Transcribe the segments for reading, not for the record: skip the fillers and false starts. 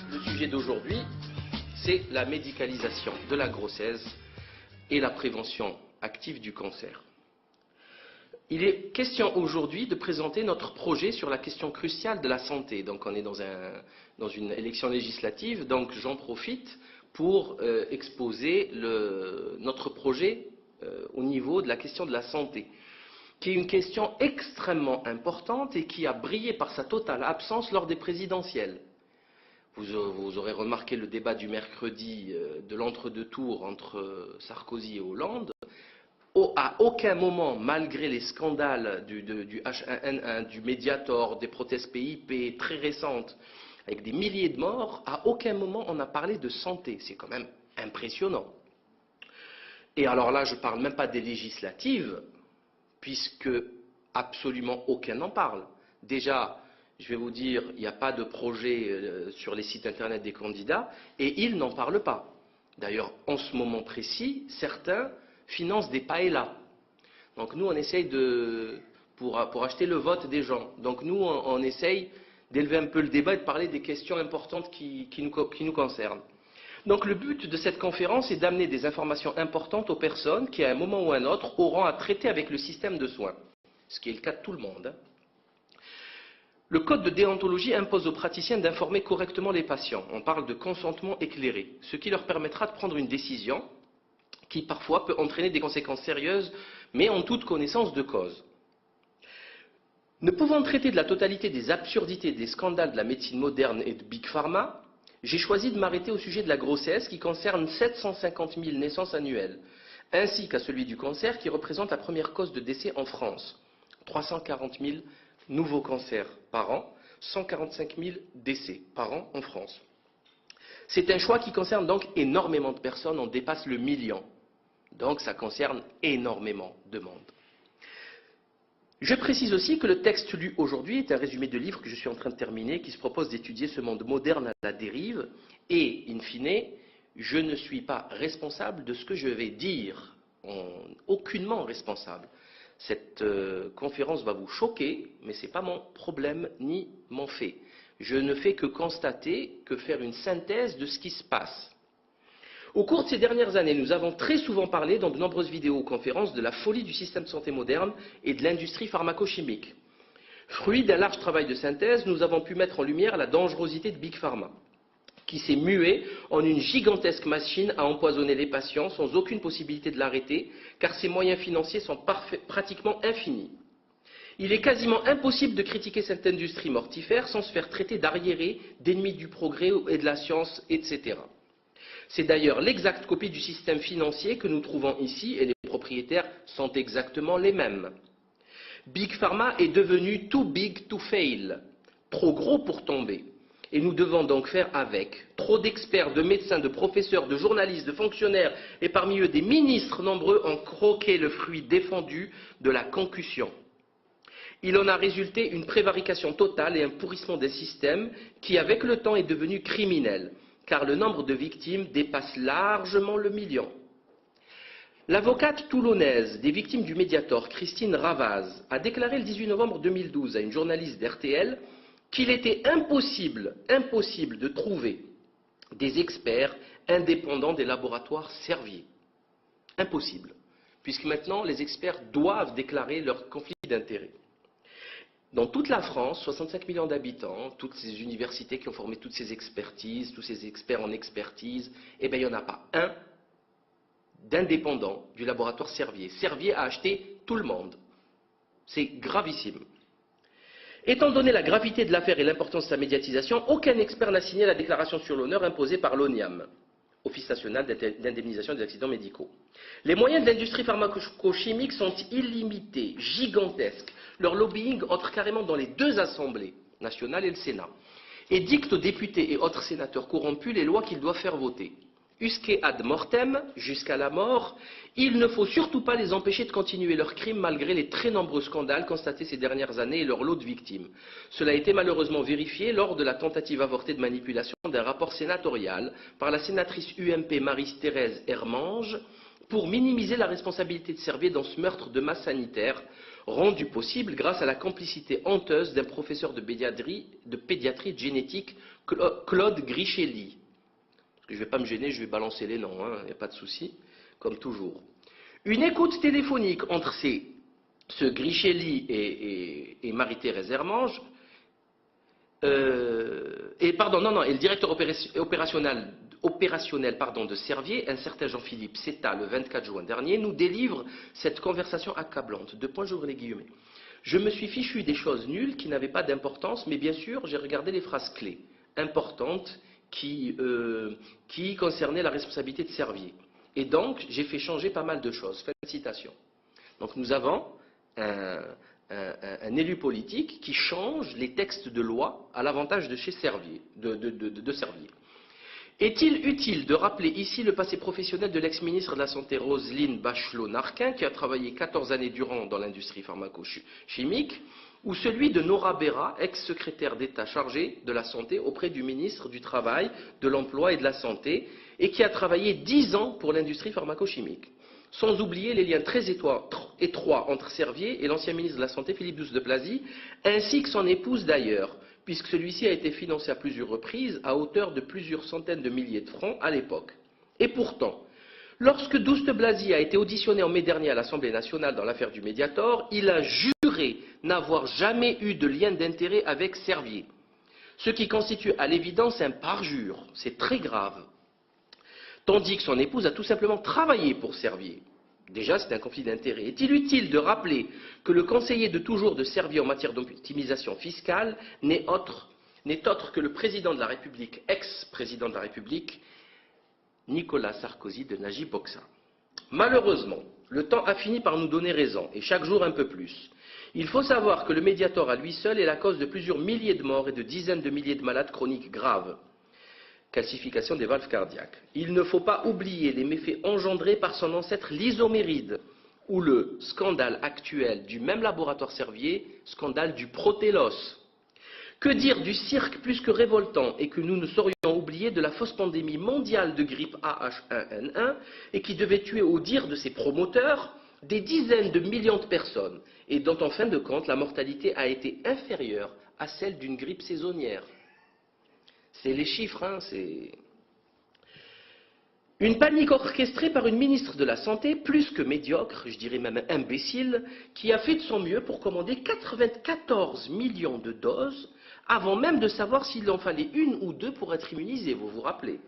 Le sujet d'aujourd'hui, c'est la médicalisation de la grossesse et la prévention active du cancer. Il est question aujourd'hui de présenter notre projet sur la question cruciale de la santé. Donc on est dans une élection législative, donc j'en profite pour exposer notre projet au niveau de la question de la santé, qui est une question extrêmement importante et qui a brillé par sa totale absence lors des présidentielles. Vous aurez remarqué le débat du mercredi de l'entre-deux tours entre Sarkozy et Hollande. À aucun moment, malgré les scandales du H1N1, du Mediator, des protestes PIP très récentes, avec des milliers de morts, à aucun moment on a parlé de santé. C'est quand même impressionnant. Et alors là, je ne parle même pas des législatives, puisque absolument aucun n'en parle. Déjà, je vais vous dire, il n'y a pas de projet sur les sites internet des candidats, et ils n'en parlent pas. D'ailleurs, en ce moment précis, certains financent des paellas. Donc nous, on essaye pour acheter le vote des gens. Donc nous, on essaye d'élever un peu le débat et de parler des questions importantes qui nous concernent. Donc le but de cette conférence est d'amener des informations importantes aux personnes qui, à un moment ou à un autre, auront à traiter avec le système de soins, ce qui est le cas de tout le monde. Le code de déontologie impose aux praticiens d'informer correctement les patients. On parle de consentement éclairé, ce qui leur permettra de prendre une décision qui parfois peut entraîner des conséquences sérieuses, mais en toute connaissance de cause. Ne pouvant traiter de la totalité des absurdités des scandales de la médecine moderne et de Big Pharma, j'ai choisi de m'arrêter au sujet de la grossesse qui concerne 750 000 naissances annuelles, ainsi qu'à celui du cancer qui représente la première cause de décès en France. 340 000 nouveaux cancers par an, 145 000 décès par an en France. C'est un choix qui concerne donc énormément de personnes, on dépasse le million. Donc ça concerne énormément de monde. Je précise aussi que le texte lu aujourd'hui est un résumé de livre que je suis en train de terminer, qui se propose d'étudier ce monde moderne à la dérive, et, in fine, je ne suis pas responsable de ce que je vais dire, aucunement responsable. Cette conférence va vous choquer, mais ce n'est pas mon problème ni mon fait. Je ne fais que constater, que faire une synthèse de ce qui se passe. Au cours de ces dernières années, nous avons très souvent parlé dans de nombreuses vidéoconférences de la folie du système de santé moderne et de l'industrie pharmacochimique. Fruit d'un large travail de synthèse, nous avons pu mettre en lumière la dangerosité de Big Pharma, qui s'est muée en une gigantesque machine à empoisonner les patients sans aucune possibilité de l'arrêter, car ses moyens financiers sont pratiquement infinis. Il est quasiment impossible de critiquer cette industrie mortifère sans se faire traiter d'arriéré, d'ennemi du progrès et de la science, etc. C'est d'ailleurs l'exacte copie du système financier que nous trouvons ici, et les propriétaires sont exactement les mêmes. Big Pharma est devenu too big to fail, trop gros pour tomber. Et nous devons donc faire avec. Trop d'experts, de médecins, de professeurs, de journalistes, de fonctionnaires, et parmi eux des ministres nombreux ont croqué le fruit défendu de la concussion. Il en a résulté une prévarication totale et un pourrissement des systèmes qui, avec le temps, est devenu criminel, car le nombre de victimes dépasse largement le million. L'avocate toulonnaise des victimes du Mediator, Christine Ravaz, a déclaré le 18 novembre 2012 à une journaliste d'RTL qu'il était impossible de trouver des experts indépendants des laboratoires Servier. Impossible, puisque maintenant les experts doivent déclarer leur conflit d'intérêts. Dans toute la France, 65 millions d'habitants, toutes ces universités qui ont formé toutes ces expertises, tous ces experts en expertise, eh bien, il n'y en a pas un d'indépendant du laboratoire Servier. Servier a acheté tout le monde. C'est gravissime. Étant donné la gravité de l'affaire et l'importance de sa médiatisation, aucun expert n'a signé la déclaration sur l'honneur imposée par l'ONIAM, Office national d'indemnisation des accidents médicaux. Les moyens de l'industrie pharmacochimique sont illimités, gigantesques. Leur lobbying entre carrément dans les deux assemblées, nationale et le Sénat, et dicte aux députés et autres sénateurs corrompus les lois qu'ils doivent faire voter. Usque ad mortem, jusqu'à la mort, il ne faut surtout pas les empêcher de continuer leurs crimes malgré les très nombreux scandales constatés ces dernières années et leur lot de victimes. Cela a été malheureusement vérifié lors de la tentative avortée de manipulation d'un rapport sénatorial par la sénatrice UMP Marie-Thérèse Hermange pour minimiser la responsabilité de Servier dans ce meurtre de masse sanitaire, rendu possible grâce à la complicité honteuse d'un professeur de pédiatrie génétique, Claude Grichelli. Je ne vais pas me gêner, je vais balancer les noms, il n'y a pas de souci, comme toujours. Une écoute téléphonique entre ce Grichelli et Marie-Thérèse Hermange, et le directeur opérationnel de Servier, un certain Jean-Philippe Seta, le 24 juin dernier, nous délivre cette conversation accablante. J'ouvre les guillemets. Je me suis fichu des choses nulles qui n'avaient pas d'importance, mais bien sûr, j'ai regardé les phrases clés, importantes, qui concernaient la responsabilité de Servier. Et donc, j'ai fait changer pas mal de choses. Fin de citation. Donc, nous avons un élu politique qui change les textes de loi à l'avantage de chez Servier, de Servier. Est-il utile de rappeler ici le passé professionnel de l'ex-ministre de la Santé Roselyne Bachelot-Narquin, qui a travaillé 14 années durant dans l'industrie pharmaco-chimique, ou celui de Nora Berra, ex-secrétaire d'État chargée de la Santé auprès du ministre du Travail, de l'Emploi et de la Santé, et qui a travaillé 10 ans pour l'industrie pharmaco-chimique. Sans oublier les liens très étroits entre Servier et l'ancien ministre de la Santé, Philippe Douste de Plazy, ainsi que son épouse d'ailleurs, puisque celui-ci a été financé à plusieurs reprises à hauteur de plusieurs centaines de milliers de francs à l'époque. Et pourtant, lorsque Douste de Blazy a été auditionné en mai dernier à l'Assemblée nationale dans l'affaire du Mediator, il a juré n'avoir jamais eu de lien d'intérêt avec Servier, ce qui constitue à l'évidence un parjure. C'est très grave. Tandis que son épouse a tout simplement travaillé pour Servier. Déjà, c'est un conflit d'intérêts. Est-il utile de rappeler que le conseiller de toujours de Servier en matière d'optimisation fiscale n'est autre que le président de la République, ex-président de la République, Nicolas Sarkozy de Najib Boksa. Malheureusement, le temps a fini par nous donner raison, et chaque jour un peu plus. Il faut savoir que le Mediator à lui seul est la cause de plusieurs milliers de morts et de dizaines de milliers de malades chroniques graves. Calcification des valves cardiaques. Il ne faut pas oublier les méfaits engendrés par son ancêtre l'isoméride, ou le scandale actuel du même laboratoire Servier, scandale du Protélos. Que dire du cirque plus que révoltant et que nous ne saurions oublier de la fausse pandémie mondiale de grippe AH1N1 et qui devait tuer, au dire de ses promoteurs, des dizaines de millions de personnes et dont en fin de compte la mortalité a été inférieure à celle d'une grippe saisonnière. C'est les chiffres, c'est... Une panique orchestrée par une ministre de la Santé, plus que médiocre, je dirais même imbécile, qui a fait de son mieux pour commander 94 millions de doses, avant même de savoir s'il en fallait une ou deux pour être immunisé, vous vous rappelez.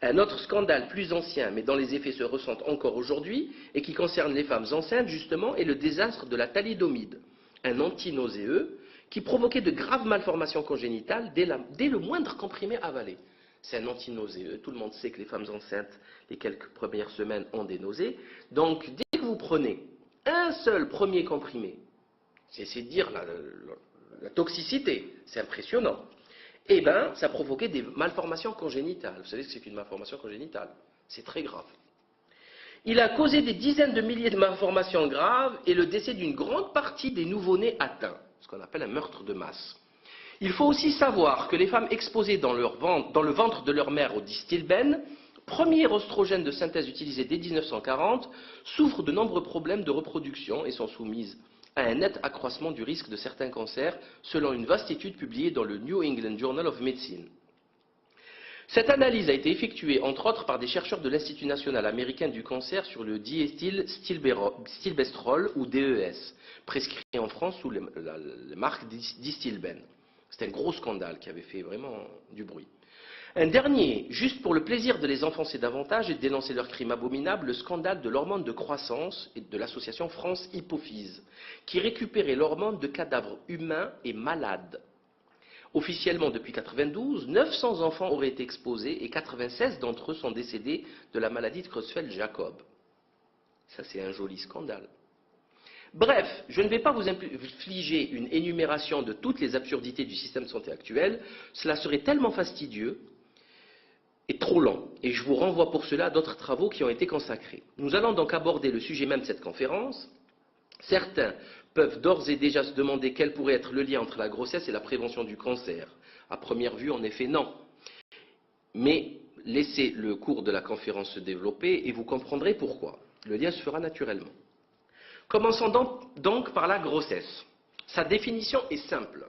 Un autre scandale plus ancien, mais dont les effets se ressentent encore aujourd'hui, et qui concerne les femmes enceintes, justement, est le désastre de la thalidomide, un antinauséeux, qui provoquait de graves malformations congénitales dès le moindre comprimé avalé. C'est un antinauséeux. Tout le monde sait que les femmes enceintes, les quelques premières semaines, ont des nausées. Donc, dès que vous prenez un seul premier comprimé, c'est dire la toxicité, c'est impressionnant, eh bien, ça provoquait des malformations congénitales. Vous savez ce que c'est qu'une malformation congénitale? C'est très grave. Il a causé des dizaines de milliers de malformations graves et le décès d'une grande partie des nouveau-nés atteints, ce qu'on appelle un meurtre de masse. Il faut aussi savoir que les femmes exposées dans le ventre de leur mère au distilbène, premier oestrogène de synthèse utilisé dès 1940, souffrent de nombreux problèmes de reproduction et sont soumises à un net accroissement du risque de certains cancers, selon une vaste étude publiée dans le New England Journal of Medicine. Cette analyse a été effectuée, entre autres, par des chercheurs de l'Institut national américain du cancer sur le diéthylstilbestrol, ou DES, prescrit en France sous la marque Distilben. C'est un gros scandale qui avait fait vraiment du bruit. Un dernier, juste pour le plaisir de les enfoncer davantage et de dénoncer leurs crimes abominables, le scandale de l'hormone de croissance et de l'association France Hypophyse, qui récupérait l'hormone de cadavres humains et malades. Officiellement, depuis 1992, 900 enfants auraient été exposés et 96 d'entre eux sont décédés de la maladie de Creutzfeldt-Jakob. Ça, c'est un joli scandale. Bref, je ne vais pas vous infliger une énumération de toutes les absurdités du système de santé actuel. Cela serait tellement fastidieux et trop lent. Et je vous renvoie pour cela à d'autres travaux qui ont été consacrés. Nous allons donc aborder le sujet même de cette conférence. Certains peuvent d'ores et déjà se demander quel pourrait être le lien entre la grossesse et la prévention du cancer. À première vue, en effet, non. Mais laissez le cours de la conférence se développer et vous comprendrez pourquoi. Le lien se fera naturellement. Commençons donc par la grossesse. Sa définition est simple.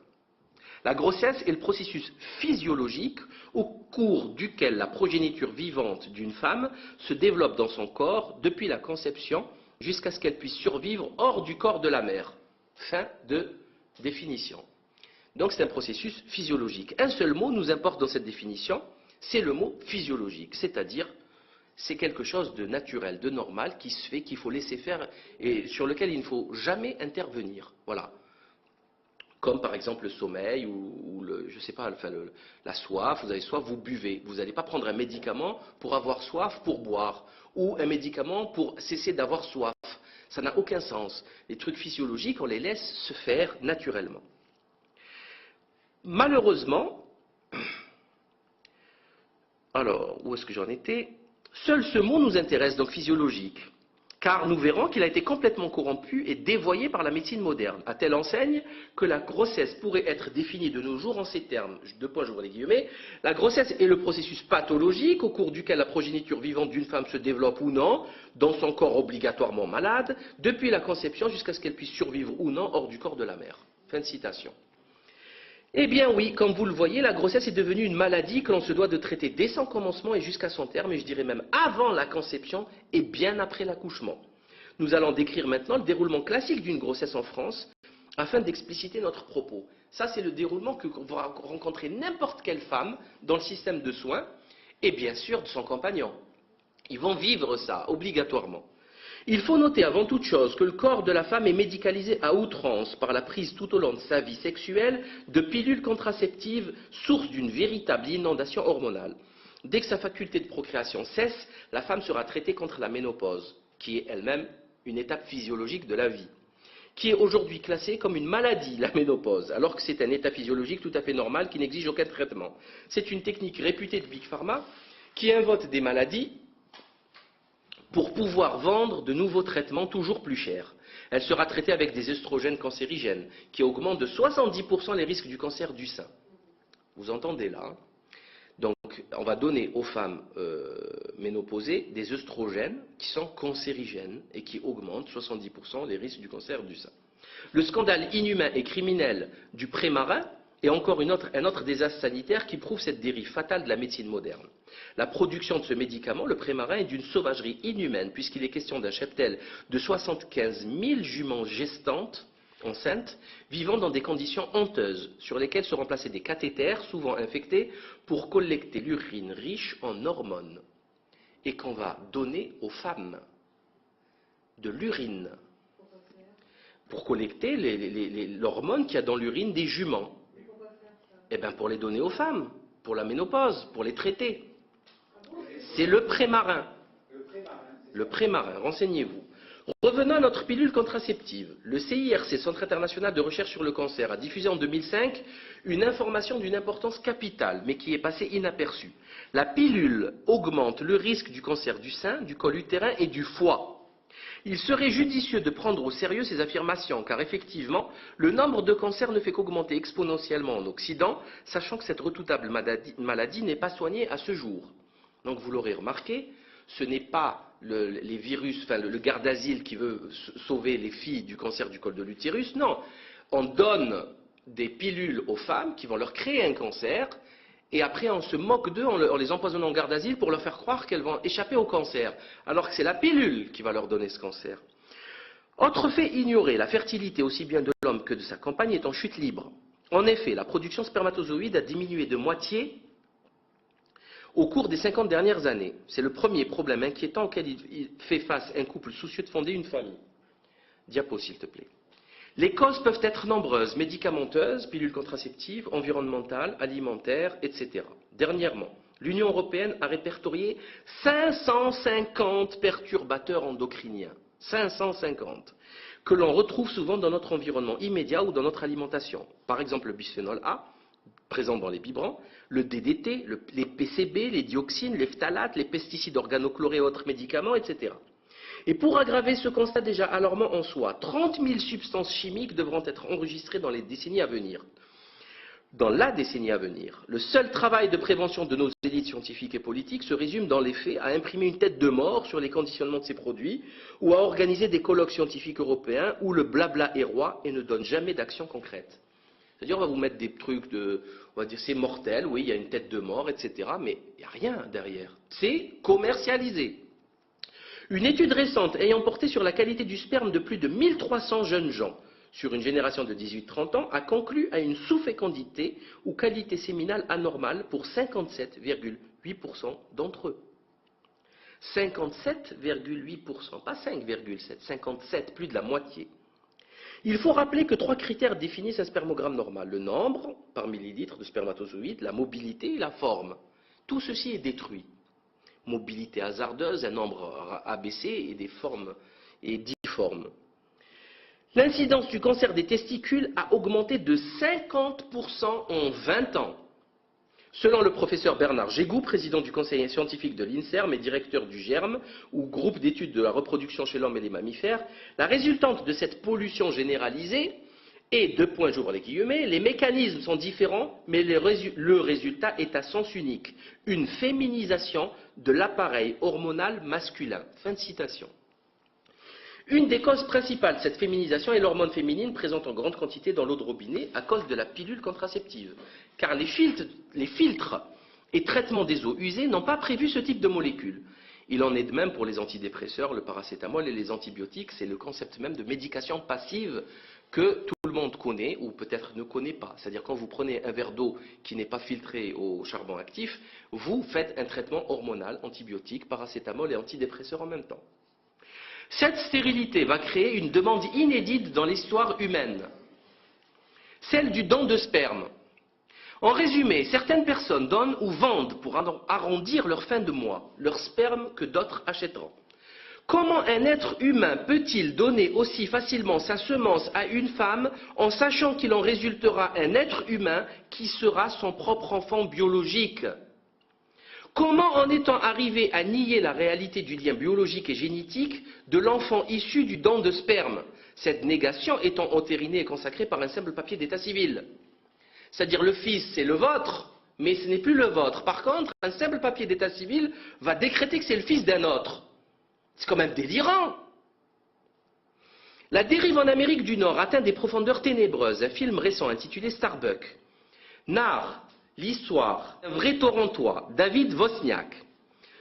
La grossesse est le processus physiologique au cours duquel la progéniture vivante d'une femme se développe dans son corps depuis la conception jusqu'à ce qu'elle puisse survivre hors du corps de la mère. Fin de définition. Donc c'est un processus physiologique. Un seul mot nous importe dans cette définition, c'est le mot physiologique, c'est-à-dire c'est quelque chose de naturel, de normal, qui se fait, qu'il faut laisser faire et sur lequel il ne faut jamais intervenir. Voilà. Comme par exemple le sommeil ou je sais pas, enfin la soif, vous avez soif, vous buvez. Vous n'allez pas prendre un médicament pour avoir soif, pour boire, ou un médicament pour cesser d'avoir soif. Ça n'a aucun sens. Les trucs physiologiques, on les laisse se faire naturellement. Malheureusement, alors, où est-ce que j'en étais? Seul ce mot nous intéresse, donc physiologique, car nous verrons qu'il a été complètement corrompu et dévoyé par la médecine moderne, à telle enseigne que la grossesse pourrait être définie de nos jours en ces termes. Deux points, j'ouvre les guillemets. La grossesse est le processus pathologique au cours duquel la progéniture vivante d'une femme se développe ou non, dans son corps obligatoirement malade, depuis la conception jusqu'à ce qu'elle puisse survivre ou non hors du corps de la mère. Fin de citation. Eh bien oui, comme vous le voyez, la grossesse est devenue une maladie que l'on se doit de traiter dès son commencement et jusqu'à son terme, et je dirais même avant la conception et bien après l'accouchement. Nous allons décrire maintenant le déroulement classique d'une grossesse en France, afin d'expliciter notre propos. Ça, c'est le déroulement que va rencontrer n'importe quelle femme dans le système de soins, et bien sûr de son compagnon. Ils vont vivre ça, obligatoirement. Il faut noter avant toute chose que le corps de la femme est médicalisé à outrance par la prise tout au long de sa vie sexuelle de pilules contraceptives, source d'une véritable inondation hormonale. Dès que sa faculté de procréation cesse, la femme sera traitée contre la ménopause, qui est elle-même une étape physiologique de la vie, qui est aujourd'hui classée comme une maladie, la ménopause, alors que c'est un état physiologique tout à fait normal qui n'exige aucun traitement. C'est une technique réputée de Big Pharma qui invente des maladies pour pouvoir vendre de nouveaux traitements toujours plus chers. Elle sera traitée avec des œstrogènes cancérigènes qui augmentent de 70% les risques du cancer du sein. Vous entendez là, hein? Donc, on va donner aux femmes ménopausées des œstrogènes qui sont cancérigènes et qui augmentent 70% les risques du cancer du sein. Le scandale inhumain et criminel du pré-marin est encore un autre désastre sanitaire qui prouve cette dérive fatale de la médecine moderne. La production de ce médicament, le pré-marin, est d'une sauvagerie inhumaine puisqu'il est question d'un cheptel de 75 000 juments gestantes, enceintes, vivant dans des conditions honteuses, sur lesquelles seront placés des cathéters, souvent infectés, pour collecter l'urine riche en hormones, et qu'on va donner aux femmes de l'urine, pour collecter l'hormone qu'il y a dans l'urine des juments. Eh bien, pour les donner aux femmes, pour la ménopause, pour les traiter. C'est le pré-marin. Le pré-marin, renseignez-vous. Revenons à notre pilule contraceptive. Le CIRC, Centre international de recherche sur le cancer, a diffusé en 2005 une information d'une importance capitale, mais qui est passée inaperçue. La pilule augmente le risque du cancer du sein, du col utérin et du foie. Il serait judicieux de prendre au sérieux ces affirmations, car effectivement, le nombre de cancers ne fait qu'augmenter exponentiellement en Occident, sachant que cette redoutable maladie n'est pas soignée à ce jour. Donc vous l'aurez remarqué, ce n'est pas les virus, enfin le garde-asile qui veut sauver les filles du cancer du col de l'utérus, non. On donne des pilules aux femmes qui vont leur créer un cancer, et après on se moque d'eux en les empoisonnant en garde-asile pour leur faire croire qu'elles vont échapper au cancer, alors que c'est la pilule qui va leur donner ce cancer. Autre fait ignoré, la fertilité aussi bien de l'homme que de sa compagne est en chute libre. En effet, la production spermatozoïde a diminué de moitié au cours des 50 dernières années. C'est le premier problème inquiétant auquel il fait face un couple soucieux de fonder une famille. Diapo, s'il te plaît. Les causes peuvent être nombreuses, médicamenteuses, pilules contraceptives, environnementales, alimentaires, etc. Dernièrement, l'Union européenne a répertorié 550 perturbateurs endocriniens. 550, que l'on retrouve souvent dans notre environnement immédiat ou dans notre alimentation. Par exemple, le bisphénol A, présent dans les biberons, le DDT, les PCB, les dioxines, les phtalates, les pesticides organochlorés et autres médicaments, etc. Et pour aggraver ce constat déjà alarmant en soi, 30 000 substances chimiques devront être enregistrées dans les décennies à venir. dans la décennie à venir. Le seul travail de prévention de nos élites scientifiques et politiques se résume dans les faits à imprimer une tête de mort sur les conditionnements de ces produits ou à organiser des colloques scientifiques européens où le blabla est roi et ne donne jamais d'action concrète. C'est-à-dire on va vous mettre des trucs de, on va dire c'est mortel, oui, il y a une tête de mort, etc. Mais il n'y a rien derrière. C'est commercialisé. Une étude récente ayant porté sur la qualité du sperme de plus de 1300 jeunes gens sur une génération de 18-30 ans a conclu à une sous-fécondité ou qualité séminale anormale pour 57,8% d'entre eux. 57,8%, pas 5,7, 57, plus de la moitié. Il faut rappeler que 3 critères définissent un spermogramme normal. Le nombre par millilitre de spermatozoïdes, la mobilité et la forme. Tout ceci est détruit. Mobilité hasardeuse, un nombre abaissé et des formes et difformes. L'incidence du cancer des testicules a augmenté de 50% en 20 ans. Selon le professeur Bernard Gégou, président du conseil scientifique de l'INSERM et directeur du GERM, ou groupe d'études de la reproduction chez l'homme et les mammifères, la résultante de cette pollution généralisée est, j'ouvre les guillemets, les mécanismes sont différents, mais le résultat est à sens unique, une féminisation de l'appareil hormonal masculin. Fin de citation. Une des causes principales de cette féminisation est l'hormone féminine présente en grande quantité dans l'eau de robinet à cause de la pilule contraceptive. Car les filtres et traitements des eaux usées n'ont pas prévu ce type de molécules. Il en est de même pour les antidépresseurs, le paracétamol et les antibiotiques. C'est le concept même de médication passive que tout le monde connaît ou peut-être ne connaît pas. C'est-à-dire quand vous prenez un verre d'eau qui n'est pas filtré au charbon actif, vous faites un traitement hormonal, antibiotique, paracétamol et antidépresseur en même temps. Cette stérilité va créer une demande inédite dans l'histoire humaine, celle du don de sperme. En résumé, certaines personnes donnent ou vendent pour arrondir leur fin de mois, leur sperme que d'autres achèteront. Comment un être humain peut-il donner aussi facilement sa semence à une femme en sachant qu'il en résultera un être humain qui sera son propre enfant biologique ? Comment en étant arrivé à nier la réalité du lien biologique et génétique de l'enfant issu du don de sperme, cette négation étant entérinée et consacrée par un simple papier d'état civil? C'est-à-dire le fils c'est le vôtre, mais ce n'est plus le vôtre. Par contre, un simple papier d'état civil va décréter que c'est le fils d'un autre. C'est quand même délirant. La dérive en Amérique du Nord atteint des profondeurs ténébreuses. Un film récent intitulé Starbuck narre l'histoire d'un vrai Torontois, David Wozniak.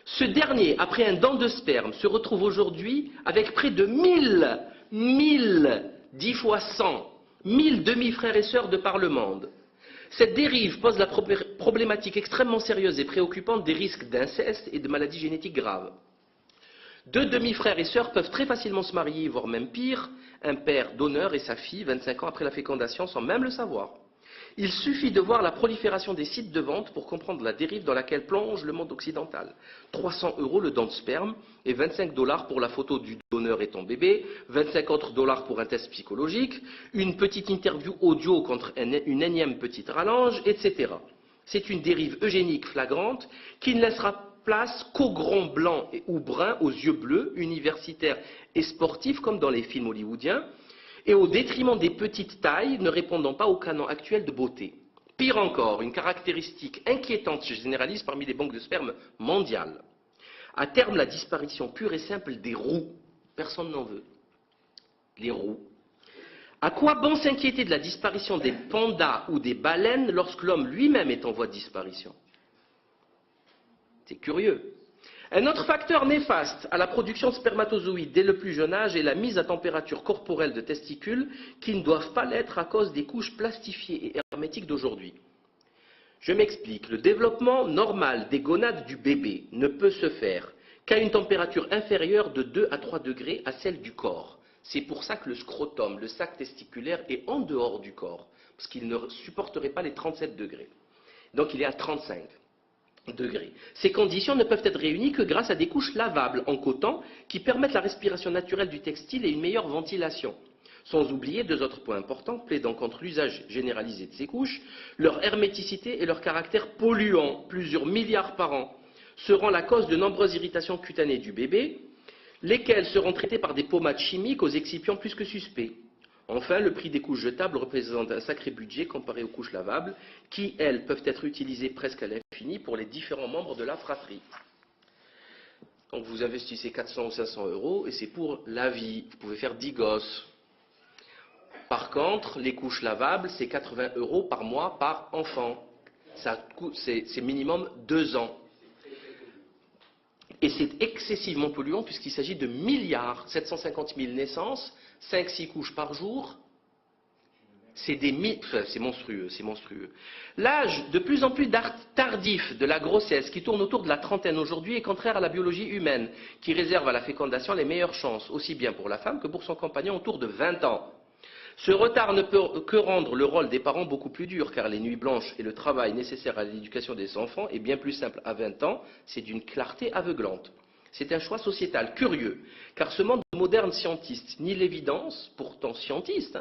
Ce dernier, après un don de sperme, se retrouve aujourd'hui avec près de 1000, 10 fois 100, 1000 demi-frères et sœurs de par le monde. Cette dérive pose la problématique extrêmement sérieuse et préoccupante des risques d'inceste et de maladies génétiques graves. 2 demi-frères et sœurs peuvent très facilement se marier, voire même pire, un père donneur et sa fille, 25 ans après la fécondation, sans même le savoir. Il suffit de voir la prolifération des sites de vente pour comprendre la dérive dans laquelle plonge le monde occidental. 300 € le don de sperme et 25 $ pour la photo du donneur et ton bébé, 25 autres $ pour un test psychologique, une petite interview audio contre une énième petite rallonge, etc. C'est une dérive eugénique flagrante qui ne laissera place qu'aux grands blancs ou bruns aux yeux bleus, universitaires et sportifs comme dans les films hollywoodiens, et au détriment des petites tailles ne répondant pas au canon actuel de beauté. Pire encore, une caractéristique inquiétante se généralise parmi les banques de sperme mondiales. À terme, la disparition pure et simple des roux. Personne n'en veut. Les roux. À quoi bon s'inquiéter de la disparition des pandas ou des baleines lorsque l'homme lui-même est en voie de disparition? C'est curieux. Un autre facteur néfaste à la production de spermatozoïdes dès le plus jeune âge est la mise à température corporelle de testicules qui ne doivent pas l'être à cause des couches plastifiées et hermétiques d'aujourd'hui. Je m'explique. Le développement normal des gonades du bébé ne peut se faire qu'à une température inférieure de 2 à 3 degrés à celle du corps. C'est pour ça que le scrotum, le sac testiculaire, est en dehors du corps, parce qu'il ne supporterait pas les 37 degrés. Donc il est à 35 degrés. Ces conditions ne peuvent être réunies que grâce à des couches lavables en coton qui permettent la respiration naturelle du textile et une meilleure ventilation. Sans oublier 2 autres points importants plaidant contre l'usage généralisé de ces couches, leur herméticité et leur caractère polluant, plusieurs milliards par an, seront la cause de nombreuses irritations cutanées du bébé, lesquelles seront traitées par des pommades chimiques aux excipients plus que suspects. Enfin, le prix des couches jetables représente un sacré budget comparé aux couches lavables, qui, elles, peuvent être utilisées presque à l'infini pour les différents membres de la fratrie. Donc vous investissez 400 ou 500 euros et c'est pour la vie. Vous pouvez faire 10 gosses. Par contre, les couches lavables, c'est 80 euros par mois par enfant. C'est minimum 2 ans. Et c'est excessivement polluant puisqu'il s'agit de milliards, 750 000 naissances, 5-6 couches par jour. C'est monstrueux, c'est monstrueux. L'âge de plus en plus tardif de la grossesse, qui tourne autour de la trentaine aujourd'hui, est contraire à la biologie humaine, qui réserve à la fécondation les meilleures chances, aussi bien pour la femme que pour son compagnon, autour de 20 ans. Ce retard ne peut que rendre le rôle des parents beaucoup plus dur, car les nuits blanches et le travail nécessaire à l'éducation des enfants est bien plus simple à 20 ans, c'est d'une clarté aveuglante. C'est un choix sociétal curieux, car ce monde moderne scientiste nie l'évidence, pourtant scientiste,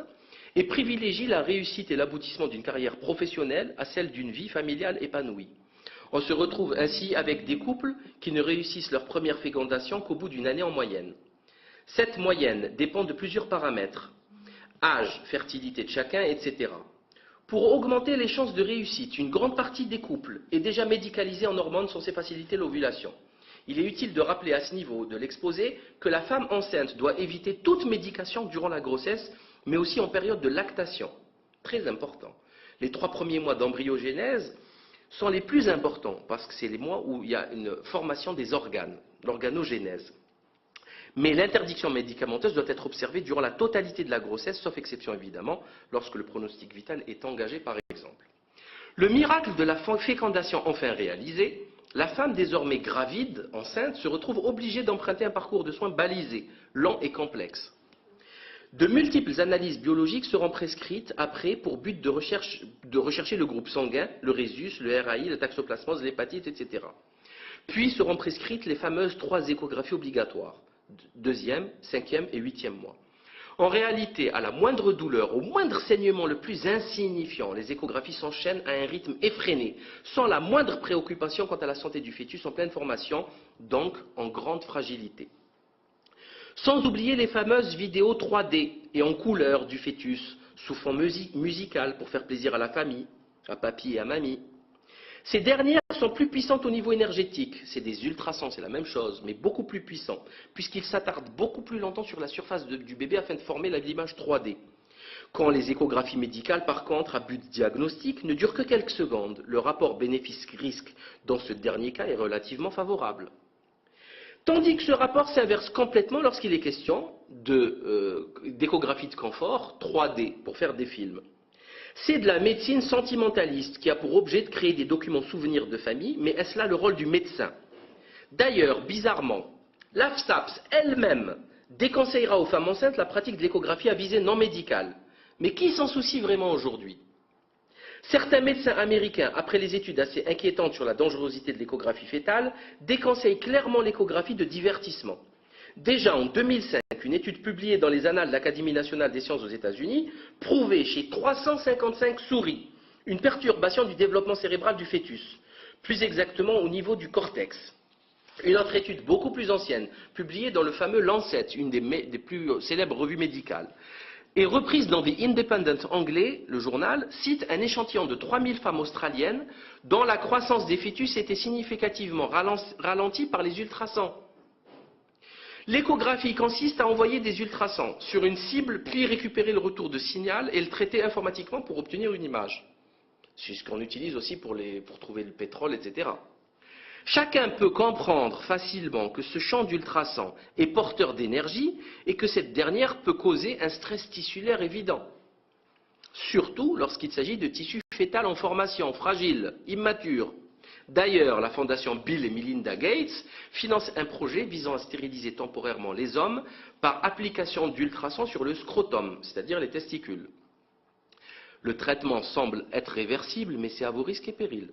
et privilégie la réussite et l'aboutissement d'une carrière professionnelle à celle d'une vie familiale épanouie. On se retrouve ainsi avec des couples qui ne réussissent leur première fécondation qu'au bout d'une année en moyenne. Cette moyenne dépend de plusieurs paramètres: âge, fertilité de chacun, etc. Pour augmenter les chances de réussite, une grande partie des couples est déjà médicalisée en hormones censées faciliter l'ovulation. Il est utile de rappeler à ce niveau de l'exposé que la femme enceinte doit éviter toute médication durant la grossesse, mais aussi en période de lactation. Très important. Les 3 premiers mois d'embryogénèse sont les plus importants, parce que c'est les mois où il y a une formation des organes, l'organogénèse. Mais l'interdiction médicamenteuse doit être observée durant la totalité de la grossesse, sauf exception évidemment, lorsque le pronostic vital est engagé par exemple. Le miracle de la fécondation enfin réalisé, la femme désormais gravide, enceinte, se retrouve obligée d'emprunter un parcours de soins balisé, lent et complexe. De multiples analyses biologiques seront prescrites après pour but de rechercher le groupe sanguin, le rhésus, le RAI, le toxoplasmose, l'hépatite, etc. Puis seront prescrites les fameuses 3 échographies obligatoires, 2e, 5e et 8e mois. En réalité, à la moindre douleur, au moindre saignement le plus insignifiant, les échographies s'enchaînent à un rythme effréné, sans la moindre préoccupation quant à la santé du fœtus en pleine formation, donc en grande fragilité. Sans oublier les fameuses vidéos 3D et en couleur du fœtus, sous fond musical pour faire plaisir à la famille, à papy et à mamie. Ces dernières sont plus puissantes au niveau énergétique. C'est des ultrasons, c'est la même chose, mais beaucoup plus puissants, puisqu'ils s'attardent beaucoup plus longtemps sur la surface du bébé afin de former l'image 3D. Quand les échographies médicales, par contre, à but diagnostique, ne durent que quelques secondes, le rapport bénéfice-risque dans ce dernier cas est relativement favorable. Tandis que ce rapport s'inverse complètement lorsqu'il est question d'échographie de confort 3D pour faire des films. C'est de la médecine sentimentaliste qui a pour objet de créer des documents souvenirs de famille, mais est-ce là le rôle du médecin? D'ailleurs, bizarrement, l'AFSAPS elle-même déconseillera aux femmes enceintes la pratique de l'échographie à visée non médicale. Mais qui s'en soucie vraiment aujourd'hui? Certains médecins américains, après les études assez inquiétantes sur la dangerosité de l'échographie fœtale, déconseillent clairement l'échographie de divertissement. Déjà en 2005, une étude publiée dans les Annales de l'Académie nationale des sciences aux États-Unis prouvait chez 355 souris une perturbation du développement cérébral du fœtus, plus exactement au niveau du cortex. Une autre étude beaucoup plus ancienne, publiée dans le fameux Lancet, une des plus célèbres revues médicales, et reprise dans The Independent anglais, le journal, cite un échantillon de 3000 femmes australiennes dont la croissance des fœtus était significativement ralentie par les ultrasons. L'échographie consiste à envoyer des ultrasons sur une cible, puis récupérer le retour de signal et le traiter informatiquement pour obtenir une image. C'est ce qu'on utilise aussi pour trouver le pétrole, etc. Chacun peut comprendre facilement que ce champ d'ultrasons est porteur d'énergie et que cette dernière peut causer un stress tissulaire évident. Surtout lorsqu'il s'agit de tissus fœtals en formation, fragiles, immatures. D'ailleurs, la fondation Bill et Melinda Gates finance un projet visant à stériliser temporairement les hommes par application d'ultrasons sur le scrotum, c'est-à-dire les testicules. Le traitement semble être réversible, mais c'est à vos risques et périls.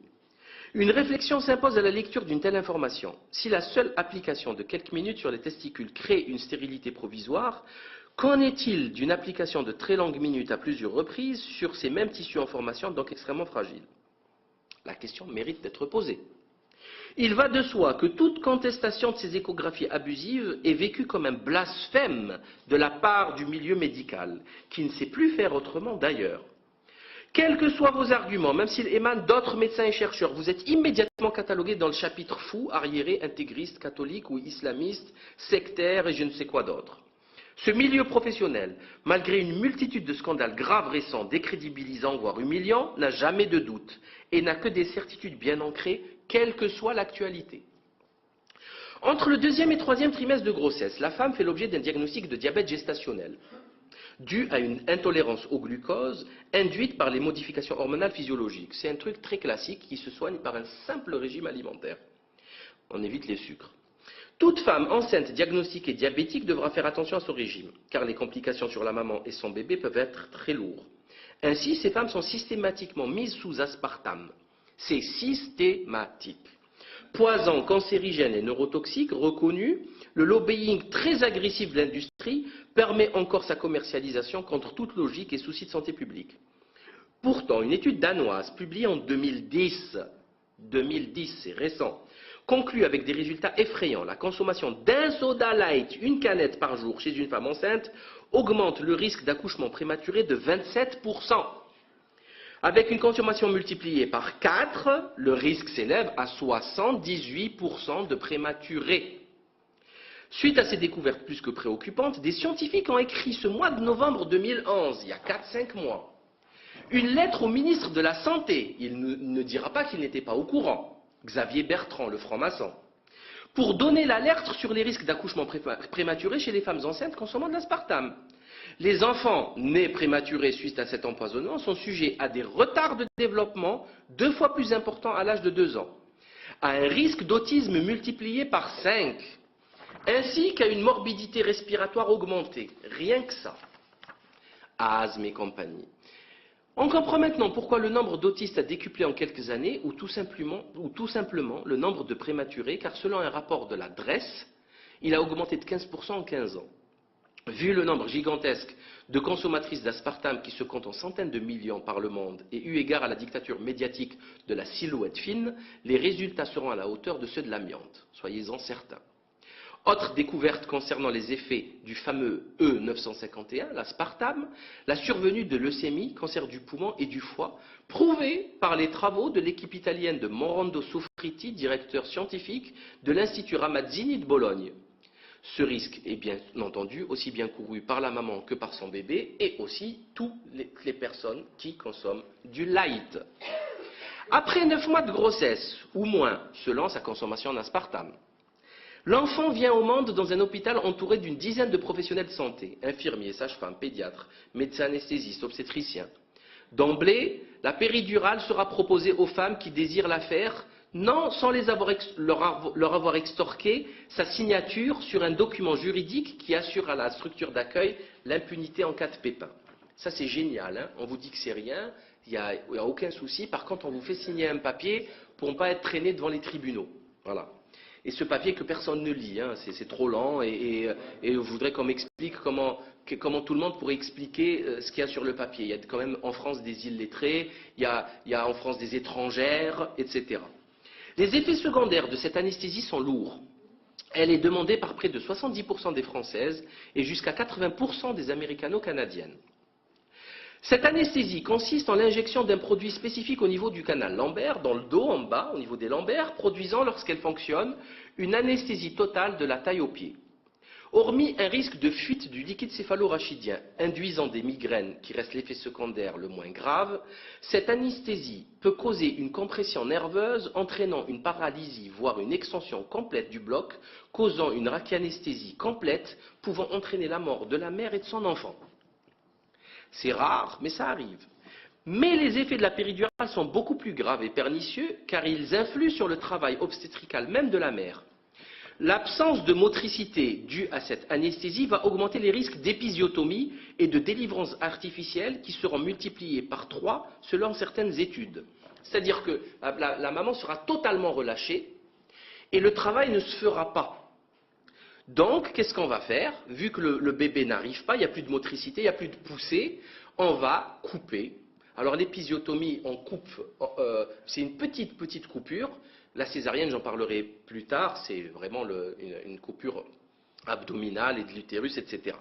Une réflexion s'impose à la lecture d'une telle information. Si la seule application de quelques minutes sur les testicules crée une stérilité provisoire, qu'en est-il d'une application de très longues minutes à plusieurs reprises sur ces mêmes tissus en formation, donc extrêmement fragiles? La question mérite d'être posée. Il va de soi que toute contestation de ces échographies abusives est vécue comme un blasphème de la part du milieu médical, qui ne sait plus faire autrement d'ailleurs. Quels que soient vos arguments, même s'ils émanent d'autres médecins et chercheurs, vous êtes immédiatement catalogués dans le chapitre fou, arriéré, intégriste, catholique ou islamiste, sectaire et je ne sais quoi d'autre. Ce milieu professionnel, malgré une multitude de scandales graves récents, décrédibilisants, voire humiliants, n'a jamais de doute et n'a que des certitudes bien ancrées, quelle que soit l'actualité. Entre le 2e et 3e trimestre de grossesse, la femme fait l'objet d'un diagnostic de diabète gestationnel, dû à une intolérance au glucose induite par les modifications hormonales physiologiques. C'est un truc très classique qui se soigne par un simple régime alimentaire. On évite les sucres. Toute femme enceinte diagnostiquée diabétique devra faire attention à son régime, car les complications sur la maman et son bébé peuvent être très lourdes. Ainsi, ces femmes sont systématiquement mises sous aspartame. C'est systématique. Poison cancérigène et neurotoxique reconnu, le lobbying très agressif de l'industrie permet encore sa commercialisation contre toute logique et souci de santé publique. Pourtant, une étude danoise publiée en 2010, c'est récent, conclut avec des résultats effrayants. La consommation d'un soda light, une canette par jour chez une femme enceinte, augmente le risque d'accouchement prématuré de 27%. Avec une consommation multipliée par 4, le risque s'élève à 78% de prématurés. Suite à ces découvertes plus que préoccupantes, des scientifiques ont écrit ce mois de novembre 2011, il y a 4-5 mois, une lettre au ministre de la Santé. Il ne dira pas qu'il n'était pas au courant, Xavier Bertrand, le franc-maçon, pour donner l'alerte sur les risques d'accouchement prématuré chez les femmes enceintes consommant de l'aspartame. Les enfants nés prématurés suite à cet empoisonnement sont sujets à des retards de développement 2 fois plus importants à l'âge de 2 ans, à un risque d'autisme multiplié par 5, ainsi qu'à une morbidité respiratoire augmentée. Rien que ça. Asthme et compagnie. On comprend maintenant pourquoi le nombre d'autistes a décuplé en quelques années, ou tout simplement le nombre de prématurés, car selon un rapport de la DRES, il a augmenté de 15% en 15 ans. Vu le nombre gigantesque de consommatrices d'aspartame qui se comptent en centaines de millions par le monde et eu égard à la dictature médiatique de la silhouette fine, les résultats seront à la hauteur de ceux de l'amiante, soyez-en certains. Autre découverte concernant les effets du fameux E951, l'aspartame, la survenue de leucémie, cancer du poumon et du foie, prouvée par les travaux de l'équipe italienne de Morando Soffritti, directeur scientifique de l'Institut Ramazzini de Bologne. Ce risque est bien entendu aussi bien couru par la maman que par son bébé et aussi toutes les personnes qui consomment du light. Après 9 mois de grossesse, ou moins, selon sa consommation d'aspartame, l'enfant vient au monde dans un hôpital entouré d'une dizaine de professionnels de santé, infirmiers, sages-femmes, pédiatres, médecins anesthésistes, obstétriciens. D'emblée, la péridurale sera proposée aux femmes qui désirent la faire, non sans leur avoir extorqué sa signature sur un document juridique qui assure à la structure d'accueil l'impunité en cas de pépin. Ça c'est génial, hein, on vous dit que c'est rien, il n'y a aucun souci, par contre on vous fait signer un papier pour ne pas être traîné devant les tribunaux. Voilà. Et ce papier que personne ne lit, hein, c'est trop lent et je voudrais qu'on m'explique comment tout le monde pourrait expliquer ce qu'il y a sur le papier. Il y a quand même en France des illettrés, il y a en France des étrangères, etc. Les effets secondaires de cette anesthésie sont lourds. Elle est demandée par près de 70% des Françaises et jusqu'à 80% des Américano-Canadiennes. Cette anesthésie consiste en l'injection d'un produit spécifique au niveau du canal lombaire, dans le dos en bas, au niveau des lombaires, produisant, lorsqu'elle fonctionne, une anesthésie totale de la taille aux pieds. Hormis un risque de fuite du liquide céphalorachidien induisant des migraines qui reste l'effet secondaire le moins grave, cette anesthésie peut causer une compression nerveuse entraînant une paralysie, voire une extension complète du bloc, causant une rachianesthésie complète pouvant entraîner la mort de la mère et de son enfant. C'est rare, mais ça arrive. Mais les effets de la péridurale sont beaucoup plus graves et pernicieux car ils influent sur le travail obstétrical même de la mère. L'absence de motricité due à cette anesthésie va augmenter les risques d'épisiotomie et de délivrance artificielle qui seront multipliés par 3 selon certaines études. C'est-à-dire que la maman sera totalement relâchée et le travail ne se fera pas. Donc, qu'est-ce qu'on va faire? Vu que le bébé n'arrive pas, il n'y a plus de motricité, il n'y a plus de poussée, on va couper. Alors l'épisiotomie, on coupe, c'est une petite coupure, La césarienne, j'en parlerai plus tard, c'est vraiment une coupure abdominale et de l'utérus, etc.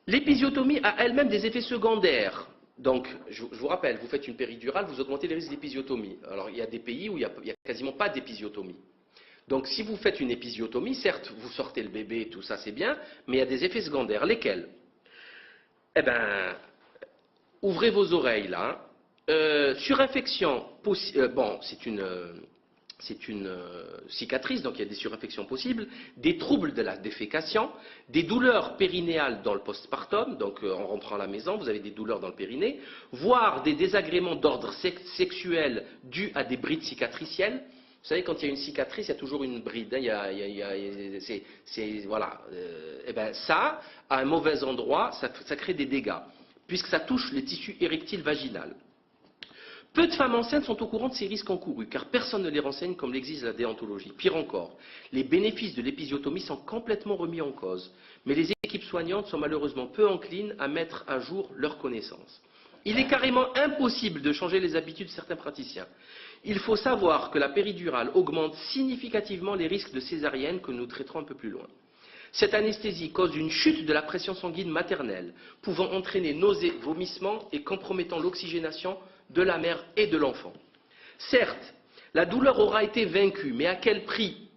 L'épisiotomie a elle-même des effets secondaires. Donc, je vous rappelle, vous faites une péridurale, vous augmentez les risques d'épisiotomie. Alors, il y a des pays où il n'y a quasiment pas d'épisiotomie. Donc, si vous faites une épisiotomie, certes, vous sortez le bébé, tout ça, c'est bien, mais il y a des effets secondaires. Lesquels? Eh bien, ouvrez vos oreilles, là. Surinfection, bon, c'est une cicatrice, donc il y a des surinfections possibles, des troubles de la défécation, des douleurs périnéales dans le postpartum, donc en rentrant à la maison, vous avez des douleurs dans le périnée, voire des désagréments d'ordre sexuel dus à des brides cicatricielles. Vous savez, quand il y a une cicatrice, il y a toujours une bride. Voilà. Et ben ça, à un mauvais endroit, ça crée des dégâts, puisque ça touche les tissus érectiles vaginales. Peu de femmes enceintes sont au courant de ces risques encourus, car personne ne les renseigne comme l'exige la déontologie. Pire encore, les bénéfices de l'épisiotomie sont complètement remis en cause, mais les équipes soignantes sont malheureusement peu enclines à mettre à jour leurs connaissances. Il est carrément impossible de changer les habitudes de certains praticiens. Il faut savoir que la péridurale augmente significativement les risques de césarienne que nous traiterons un peu plus loin. Cette anesthésie cause une chute de la pression sanguine maternelle, pouvant entraîner nausées, vomissements et compromettant l'oxygénation de la mère et de l'enfant. Certes, la douleur aura été vaincue, mais à quel prix?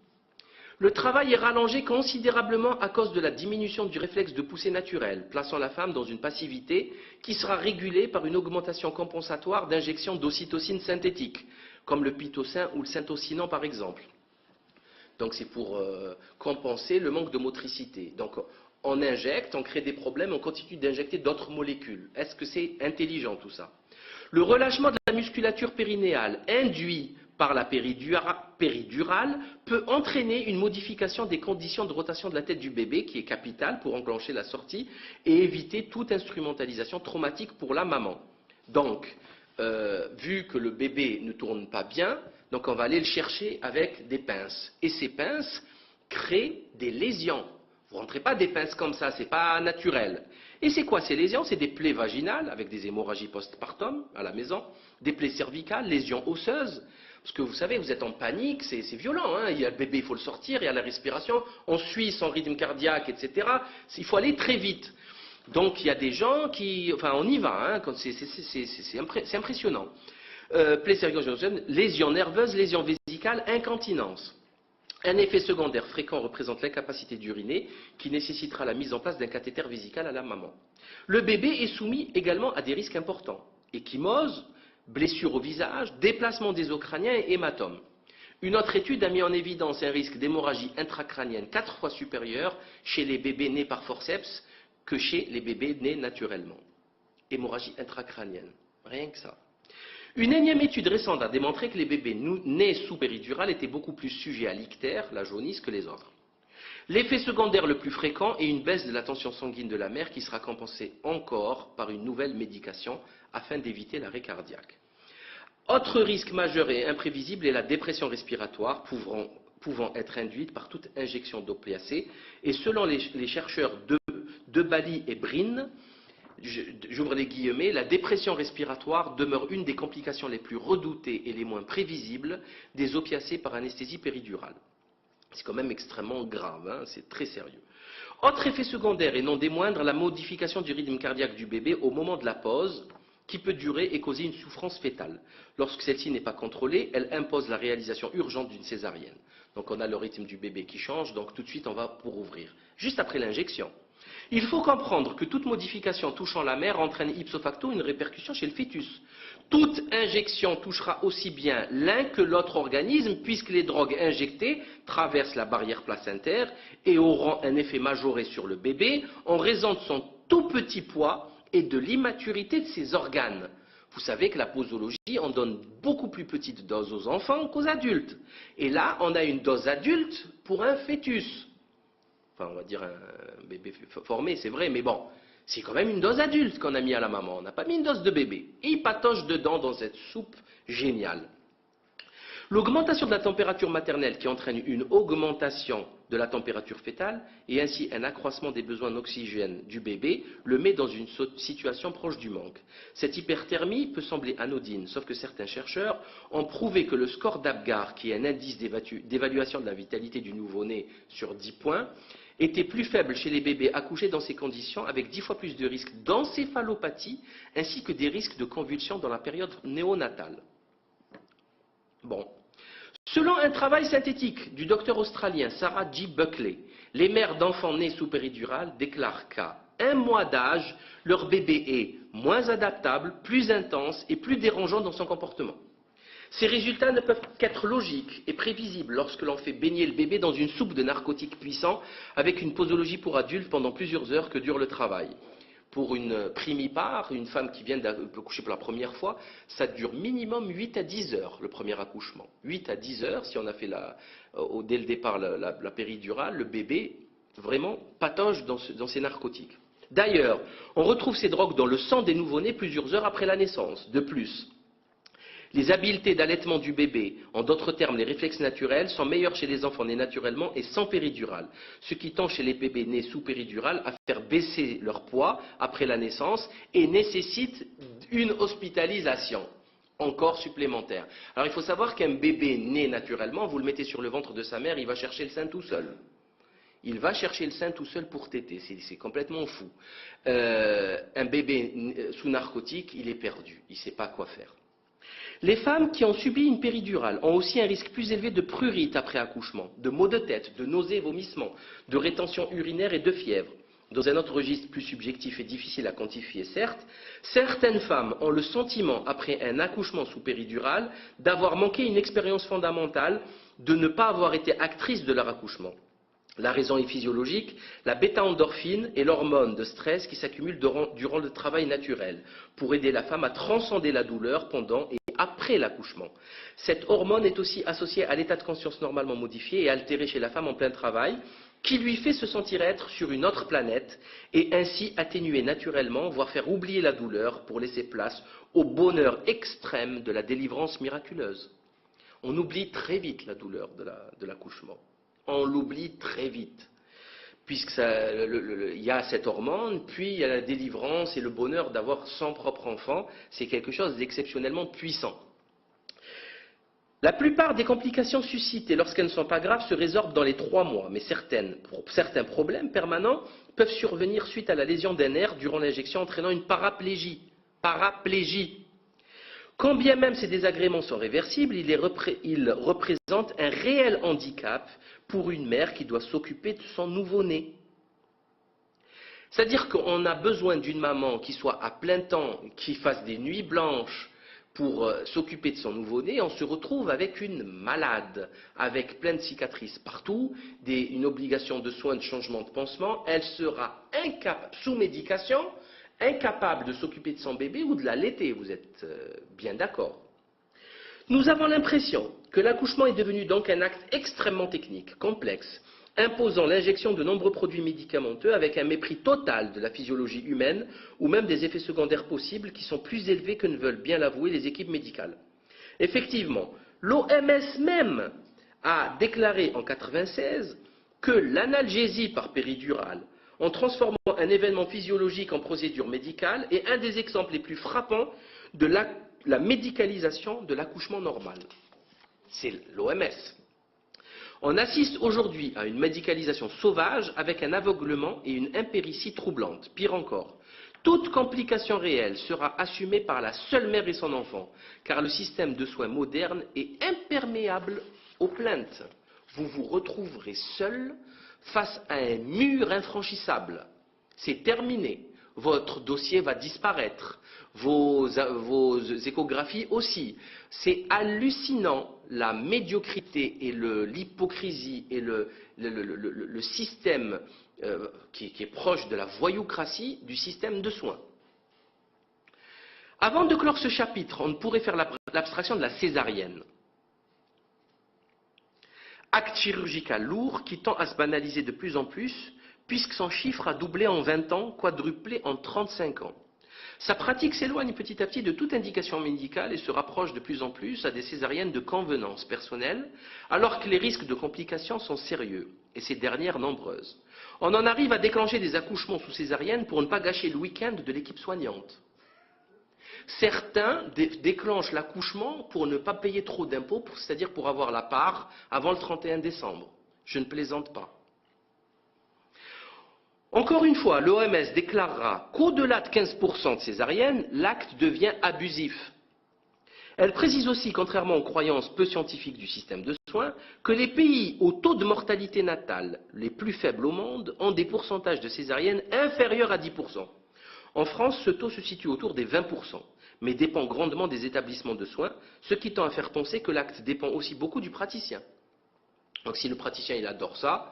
Le travail est rallongé considérablement à cause de la diminution du réflexe de poussée naturel, plaçant la femme dans une passivité qui sera régulée par une augmentation compensatoire d'injections d'ocytocine synthétique, comme le pitocin ou le syntocinan par exemple. Donc c'est pour compenser le manque de motricité. Donc on injecte, on crée des problèmes, on continue d'injecter d'autres molécules. Est-ce que c'est intelligent tout ça? Le relâchement de la musculature périnéale induit par la péridurale peut entraîner une modification des conditions de rotation de la tête du bébé, qui est capitale pour enclencher la sortie et éviter toute instrumentalisation traumatique pour la maman. Donc, vu que le bébé ne tourne pas bien, donc on va aller le chercher avec des pinces. Et ces pinces créent des lésions. Vous ne rentrez pas des pinces comme ça, ce n'est pas naturel. Et c'est quoi ces lésions? C'est des plaies vaginales avec des hémorragies postpartum à la maison, des plaies cervicales, lésions osseuses. Parce que vous savez, vous êtes en panique, c'est violent. Hein, il y a le bébé, il faut le sortir, il y a la respiration, on suit son rythme cardiaque, etc. Il faut aller très vite. Donc il y a des gens qui... Enfin, on y va, hein, c'est impressionnant. Plaies cervicales, lésions nerveuses, lésions vésicales, incontinence. Un effet secondaire fréquent représente l'incapacité d'uriner qui nécessitera la mise en place d'un cathéter vésical à la maman. Le bébé est soumis également à des risques importants. Ecchymose, blessures au visage, déplacement des os crâniens et hématomes. Une autre étude a mis en évidence un risque d'hémorragie intracrânienne 4 fois supérieur chez les bébés nés par forceps que chez les bébés nés naturellement. Hémorragie intracrânienne, rien que ça. Une énième étude récente a démontré que les bébés nés sous péridurale étaient beaucoup plus sujets à l'ictère, la jaunisse, que les autres. L'effet secondaire le plus fréquent est une baisse de la tension sanguine de la mère qui sera compensée encore par une nouvelle médication afin d'éviter l'arrêt cardiaque. Autre risque majeur et imprévisible est la dépression respiratoire pouvant être induite par toute injection d'opiacés. Et selon les chercheurs de Bali et Brin, j'ouvre les guillemets, la dépression respiratoire demeure une des complications les plus redoutées et les moins prévisibles des opiacés par anesthésie péridurale. C'est quand même extrêmement grave, hein, c'est très sérieux. Autre effet secondaire et non des moindres, la modification du rythme cardiaque du bébé au moment de la pause, qui peut durer et causer une souffrance fétale. Lorsque celle-ci n'est pas contrôlée, elle impose la réalisation urgente d'une césarienne. Donc on a le rythme du bébé qui change, donc tout de suite on va pour ouvrir, juste après l'injection. Il faut comprendre que toute modification touchant la mère entraîne ipso facto une répercussion chez le fœtus. Toute injection touchera aussi bien l'un que l'autre organisme, puisque les drogues injectées traversent la barrière placentaire et auront un effet majoré sur le bébé en raison de son tout petit poids et de l'immaturité de ses organes. Vous savez que la posologie en donne beaucoup plus petite dose aux enfants qu'aux adultes. Et là, on a une dose adulte pour un fœtus. Enfin, on va dire un bébé formé, c'est vrai, mais bon, c'est quand même une dose adulte qu'on a mis à la maman. On n'a pas mis une dose de bébé. Et il patoche dedans dans cette soupe géniale. L'augmentation de la température maternelle qui entraîne une augmentation de la température fœtale et ainsi un accroissement des besoins en oxygène du bébé le met dans une situation proche du manque. Cette hyperthermie peut sembler anodine, sauf que certains chercheurs ont prouvé que le score d'Apgar, qui est un indice d'évaluation de la vitalité du nouveau-né sur 10 points, était plus faible chez les bébés accouchés dans ces conditions, avec 10 fois plus de risques d'encéphalopathie ainsi que des risques de convulsions dans la période néonatale. Bon. Selon un travail synthétique du docteur australien Sarah G. Buckley, les mères d'enfants nés sous péridurale déclarent qu'à 1 mois d'âge, leur bébé est moins adaptable, plus intense et plus dérangeant dans son comportement. Ces résultats ne peuvent qu'être logiques et prévisibles lorsque l'on fait baigner le bébé dans une soupe de narcotiques puissants avec une posologie pour adultes pendant plusieurs heures que dure le travail. Pour une primipare, une femme qui vient d'accoucher pour la première fois, ça dure minimum 8 à 10 heures, le premier accouchement. 8 à 10 heures, si on a fait dès le départ la péridurale, le bébé vraiment patauge dans ces narcotiques. D'ailleurs, on retrouve ces drogues dans le sang des nouveau-nés plusieurs heures après la naissance. De plus, les habiletés d'allaitement du bébé, en d'autres termes les réflexes naturels, sont meilleurs chez les enfants nés naturellement et sans péridurale, ce qui tend chez les bébés nés sous péridurale à faire baisser leur poids après la naissance et nécessite une hospitalisation encore supplémentaire. Alors il faut savoir qu'un bébé né naturellement, vous le mettez sur le ventre de sa mère, il va chercher le sein tout seul. Il va chercher le sein tout seul pour téter, c'est complètement fou. Un bébé sous narcotique, il est perdu, il ne sait pas quoi faire. Les femmes qui ont subi une péridurale ont aussi un risque plus élevé de prurite après accouchement, de maux de tête, de nausées, vomissements, de rétention urinaire et de fièvre. Dans un autre registre plus subjectif et difficile à quantifier, certes, certaines femmes ont le sentiment, après un accouchement sous péridurale, d'avoir manqué une expérience fondamentale, de ne pas avoir été actrice de leur accouchement. La raison est physiologique, la bêta-endorphine est l'hormone de stress qui s'accumule durant le travail naturel pour aider la femme à transcender la douleur pendant et après l'accouchement. Cette hormone est aussi associée à l'état de conscience normalement modifié et altéré chez la femme en plein travail, qui lui fait se sentir être sur une autre planète et ainsi atténuer naturellement, voire faire oublier la douleur pour laisser place au bonheur extrême de la délivrance miraculeuse. On oublie très vite la douleur de l'accouchement. On l'oublie très vite, puisqu'il y a cette hormone, puis il y a la délivrance et le bonheur d'avoir son propre enfant, c'est quelque chose d'exceptionnellement puissant. La plupart des complications suscitées lorsqu'elles ne sont pas graves se résorbent dans les 3 mois, mais certains problèmes permanents peuvent survenir suite à la lésion d'un nerf durant l'injection entraînant une paraplégie. Quand bien même ces désagréments sont réversibles, ils représentent un réel handicap pour une mère qui doit s'occuper de son nouveau-né. C'est-à-dire qu'on a besoin d'une maman qui soit à plein temps, qui fasse des nuits blanches pour s'occuper de son nouveau-né. On se retrouve avec une malade, avec plein de cicatrices partout, une obligation de soins, de changement de pansement. Elle sera incapable, sous médication, incapable de s'occuper de son bébé ou de l'allaiter, vous êtes bien d'accord. Nous avons l'impression que l'accouchement est devenu donc un acte extrêmement technique, complexe, imposant l'injection de nombreux produits médicamenteux avec un mépris total de la physiologie humaine ou même des effets secondaires possibles qui sont plus élevés que ne veulent bien l'avouer les équipes médicales. Effectivement, l'OMS même a déclaré en 1996 que l'analgésie par péridurale, en transformant un événement physiologique en procédure médicale, est un des exemples les plus frappants de la médicalisation de l'accouchement normal. C'est l'OMS. On assiste aujourd'hui à une médicalisation sauvage avec un aveuglement et une impéritie troublante. Pire encore, toute complication réelle sera assumée par la seule mère et son enfant, car le système de soins moderne est imperméable aux plaintes. Vous vous retrouverez seul face à un mur infranchissable. C'est terminé. Votre dossier va disparaître. Vos échographies aussi. C'est hallucinant la médiocrité et l'hypocrisie et le système qui est proche de la voyoucratie du système de soins. Avant de clore ce chapitre, on pourrait faire l'abstraction de la césarienne. Acte chirurgical lourd qui tend à se banaliser de plus en plus, puisque son chiffre a doublé en 20 ans, quadruplé en 35 ans. Sa pratique s'éloigne petit à petit de toute indication médicale et se rapproche de plus en plus à des césariennes de convenance personnelle, alors que les risques de complications sont sérieux, et ces dernières nombreuses. On en arrive à déclencher des accouchements sous césarienne pour ne pas gâcher le week-end de l'équipe soignante. Certains déclenchent l'accouchement pour ne pas payer trop d'impôts, c'est-à-dire pour avoir la part avant le 31 décembre. Je ne plaisante pas. Encore une fois, l'OMS déclarera qu'au-delà de 15% de césariennes, l'acte devient abusif. Elle précise aussi, contrairement aux croyances peu scientifiques du système de soins, que les pays au taux de mortalité natale les plus faibles au monde ont des pourcentages de césariennes inférieurs à 10%. En France, ce taux se situe autour des 20%, mais dépend grandement des établissements de soins, ce qui tend à faire penser que l'acte dépend aussi beaucoup du praticien. Donc si le praticien il adore ça,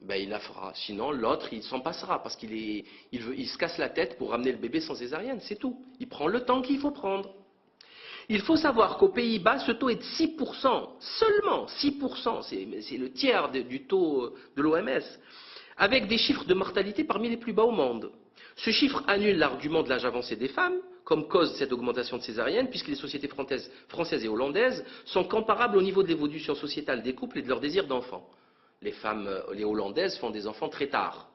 ben, il la fera. Sinon, l'autre, il s'en passera parce qu'il se casse la tête pour ramener le bébé sans césarienne, c'est tout. Il prend le temps qu'il faut prendre. Il faut savoir qu'aux Pays-Bas, ce taux est de 6%, seulement 6%, c'est le tiers du taux de l'OMS, avec des chiffres de mortalité parmi les plus bas au monde. Ce chiffre annule l'argument de l'âge avancé des femmes, comme cause de cette augmentation de césarienne, puisque les sociétés françaises et hollandaises sont comparables au niveau de l'évolution sociétale des couples et de leur désir d'enfant. Les femmes, les hollandaises font des enfants très tard,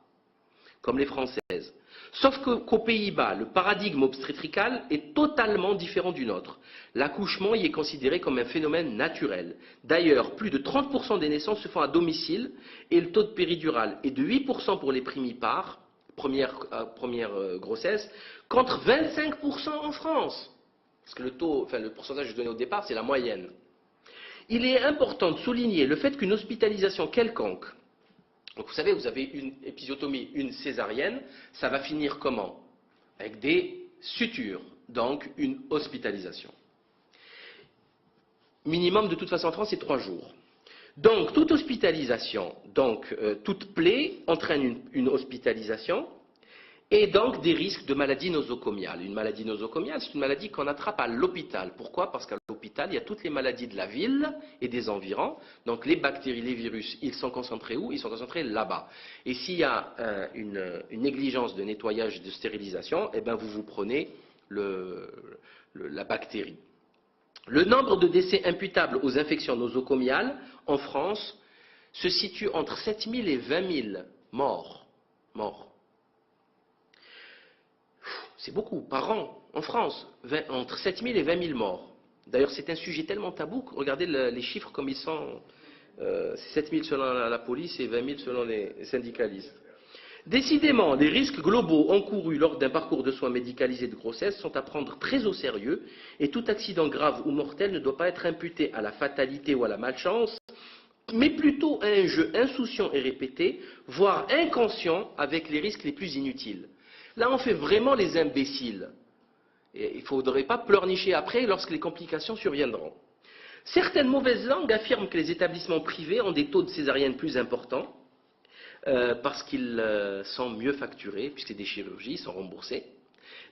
comme les françaises. Sauf qu'aux Pays-Bas, le paradigme obstétrical est totalement différent du nôtre. L'accouchement y est considéré comme un phénomène naturel. D'ailleurs, plus de 30% des naissances se font à domicile et le taux de péridurale est de 8% pour les primipares, première grossesse, contre 25% en France. Parce que le pourcentage donné au départ, c'est la moyenne. Il est important de souligner le fait qu'une hospitalisation quelconque, donc vous savez, vous avez une épisiotomie, une césarienne, ça va finir comment? Avec des sutures, donc une hospitalisation. Minimum de toute façon en France, c'est 3 jours. Donc toute hospitalisation, toute plaie entraîne une hospitalisation et donc des risques de maladie nosocomiale. Une maladie nosocomiale, c'est une maladie qu'on attrape à l'hôpital. Pourquoi? Parce qu'à l'hôpital, il y a toutes les maladies de la ville et des environs. Donc les bactéries, les virus, ils sont concentrés où? Ils sont concentrés là-bas. Et s'il y a une négligence de nettoyage et de stérilisation, eh bien vous prenez la bactérie. Le nombre de décès imputables aux infections nosocomiales en France se situe entre 7 000 et 20 000 morts. C'est beaucoup, par an, en France, entre 7 000 et 20 000 morts. D'ailleurs, c'est un sujet tellement tabou que regardez les chiffres comme ils sont. 7 000 selon la police et 20 000 selon les syndicalistes. Décidément, les risques globaux encourus lors d'un parcours de soins médicalisés de grossesse sont à prendre très au sérieux et tout accident grave ou mortel ne doit pas être imputé à la fatalité ou à la malchance, mais plutôt à un jeu insouciant et répété, voire inconscient avec les risques les plus inutiles. Là, on fait vraiment les imbéciles. Et il ne faudrait pas pleurnicher après lorsque les complications surviendront. Certaines mauvaises langues affirment que les établissements privés ont des taux de césarienne plus importants parce qu'ils sont mieux facturés, puisque des chirurgies sont remboursées.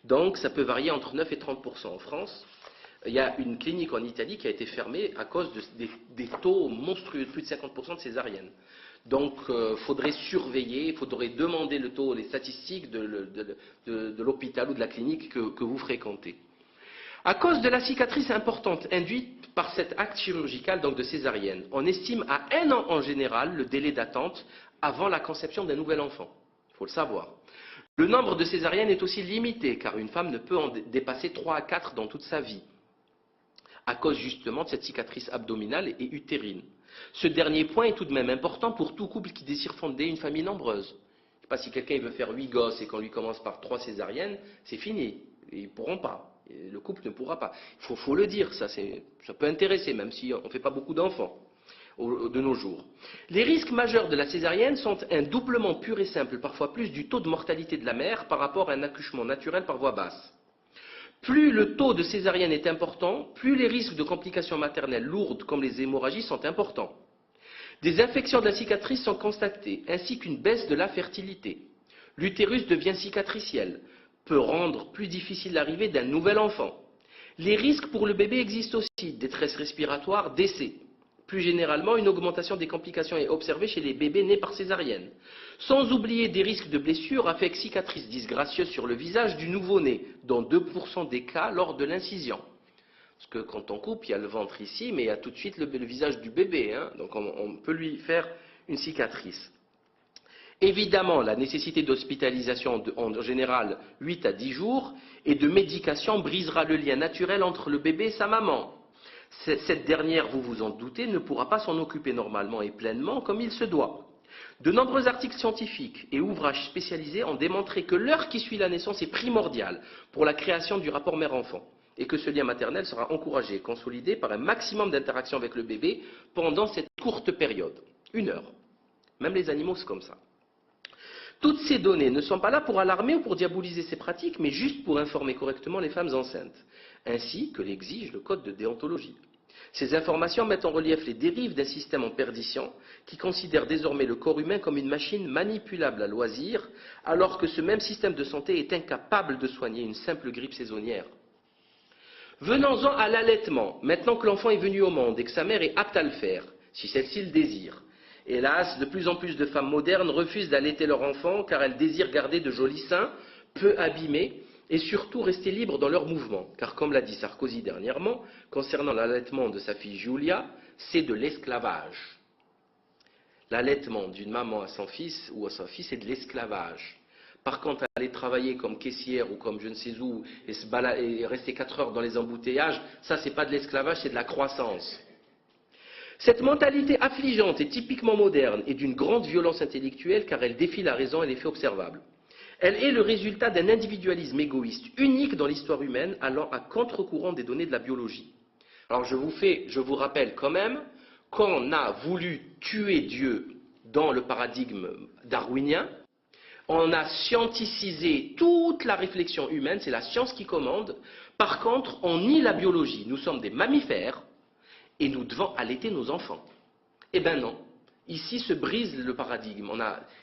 Donc, ça peut varier entre 9 et 30% en France. Il y a une clinique en Italie qui a été fermée à cause des taux monstrueux, plus de 50% de césariennes. Donc, il faudrait surveiller, il faudrait demander le taux, les statistiques de l'hôpital ou de la clinique que vous fréquentez. À cause de la cicatrice importante induite par cet acte chirurgical, donc de césarienne, on estime à 1 an en général le délai d'attente avant la conception d'un nouvel enfant. Il faut le savoir. Le nombre de césariennes est aussi limité, car une femme ne peut en dépasser 3 à 4 dans toute sa vie, à cause justement de cette cicatrice abdominale et utérine. Ce dernier point est tout de même important pour tout couple qui désire fonder une famille nombreuse. Je ne sais pas si quelqu'un veut faire 8 gosses et qu'on lui commence par 3 césariennes, c'est fini. Ils ne pourront pas. Le couple ne pourra pas. Il faut le dire, ça peut intéresser, même si on ne fait pas beaucoup d'enfants de nos jours. Les risques majeurs de la césarienne sont un doublement pur et simple, parfois plus, du taux de mortalité de la mère par rapport à un accouchement naturel par voie basse. Plus le taux de césarienne est important, plus les risques de complications maternelles lourdes comme les hémorragies sont importants. Des infections de la cicatrice sont constatées, ainsi qu'une baisse de la fertilité. L'utérus devient cicatriciel, peut rendre plus difficile l'arrivée d'un nouvel enfant. Les risques pour le bébé existent aussi, détresse respiratoire, décès. Plus généralement, une augmentation des complications est observée chez les bébés nés par césarienne. Sans oublier des risques de blessures avec cicatrices disgracieuses sur le visage du nouveau-né, dans 2% des cas lors de l'incision. Parce que quand on coupe, il y a le ventre ici, mais il y a tout de suite le visage du bébé. Hein, donc on peut lui faire une cicatrice. Évidemment, la nécessité d'hospitalisation en général 8 à 10 jours et de médication brisera le lien naturel entre le bébé et sa maman. Cette dernière, vous vous en doutez, ne pourra pas s'en occuper normalement et pleinement comme il se doit. De nombreux articles scientifiques et ouvrages spécialisés ont démontré que l'heure qui suit la naissance est primordiale pour la création du rapport mère-enfant et que ce lien maternel sera encouragé et consolidé par un maximum d'interaction avec le bébé pendant cette courte période. 1 heure. Même les animaux, c'est comme ça. Toutes ces données ne sont pas là pour alarmer ou pour diaboliser ces pratiques, mais juste pour informer correctement les femmes enceintes, ainsi que l'exige le code de déontologie. Ces informations mettent en relief les dérives d'un système en perdition qui considère désormais le corps humain comme une machine manipulable à loisir, alors que ce même système de santé est incapable de soigner une simple grippe saisonnière. Venons-en à l'allaitement, maintenant que l'enfant est venu au monde et que sa mère est apte à le faire, si celle-ci le désire. Hélas, de plus en plus de femmes modernes refusent d'allaiter leur enfant car elles désirent garder de jolis seins, peu abîmés, et surtout rester libres dans leurs mouvements. Car comme l'a dit Sarkozy dernièrement, concernant l'allaitement de sa fille Julia, c'est de l'esclavage. L'allaitement d'une maman à son fils ou à sa fille, c'est de l'esclavage. Par contre, aller travailler comme caissière ou comme je ne sais où et rester 4 heures dans les embouteillages, ça, c'est pas de l'esclavage, c'est de la croissance. Cette mentalité affligeante et typiquement moderne est d'une grande violence intellectuelle car elle défie la raison et les faits observables. Elle est le résultat d'un individualisme égoïste unique dans l'histoire humaine allant à contre-courant des données de la biologie. Alors je vous rappelle quand même qu'on a voulu tuer Dieu dans le paradigme darwinien, on a scienticisé toute la réflexion humaine, c'est la science qui commande. Par contre, on nie la biologie. Nous sommes des mammifères et nous devons allaiter nos enfants. Eh bien non. Ici se brise le paradigme.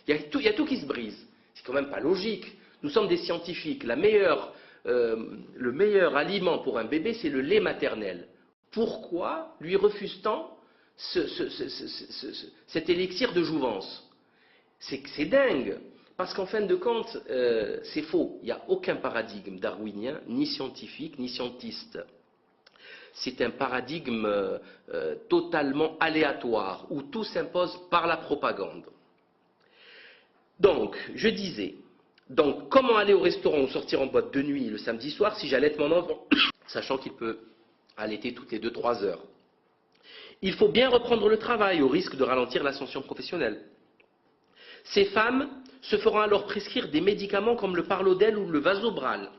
Il y a tout qui se brise. C'est quand même pas logique. Nous sommes des scientifiques. Le meilleur aliment pour un bébé, c'est le lait maternel. Pourquoi lui refuse-t-on cet élixir de jouvence? C'est dingue. Parce qu'en fin de compte, c'est faux. Il n'y a aucun paradigme darwinien, ni scientifique, ni scientiste. C'est un paradigme totalement aléatoire, où tout s'impose par la propagande. Donc, je disais, comment aller au restaurant ou sortir en boîte de nuit le samedi soir si j'allaite mon enfant, sachant qu'il peut allaiter toutes les 2-3 heures. Il faut bien reprendre le travail, au risque de ralentir l'ascension professionnelle. Ces femmes se feront alors prescrire des médicaments comme le Parlodel ou le Vasobral.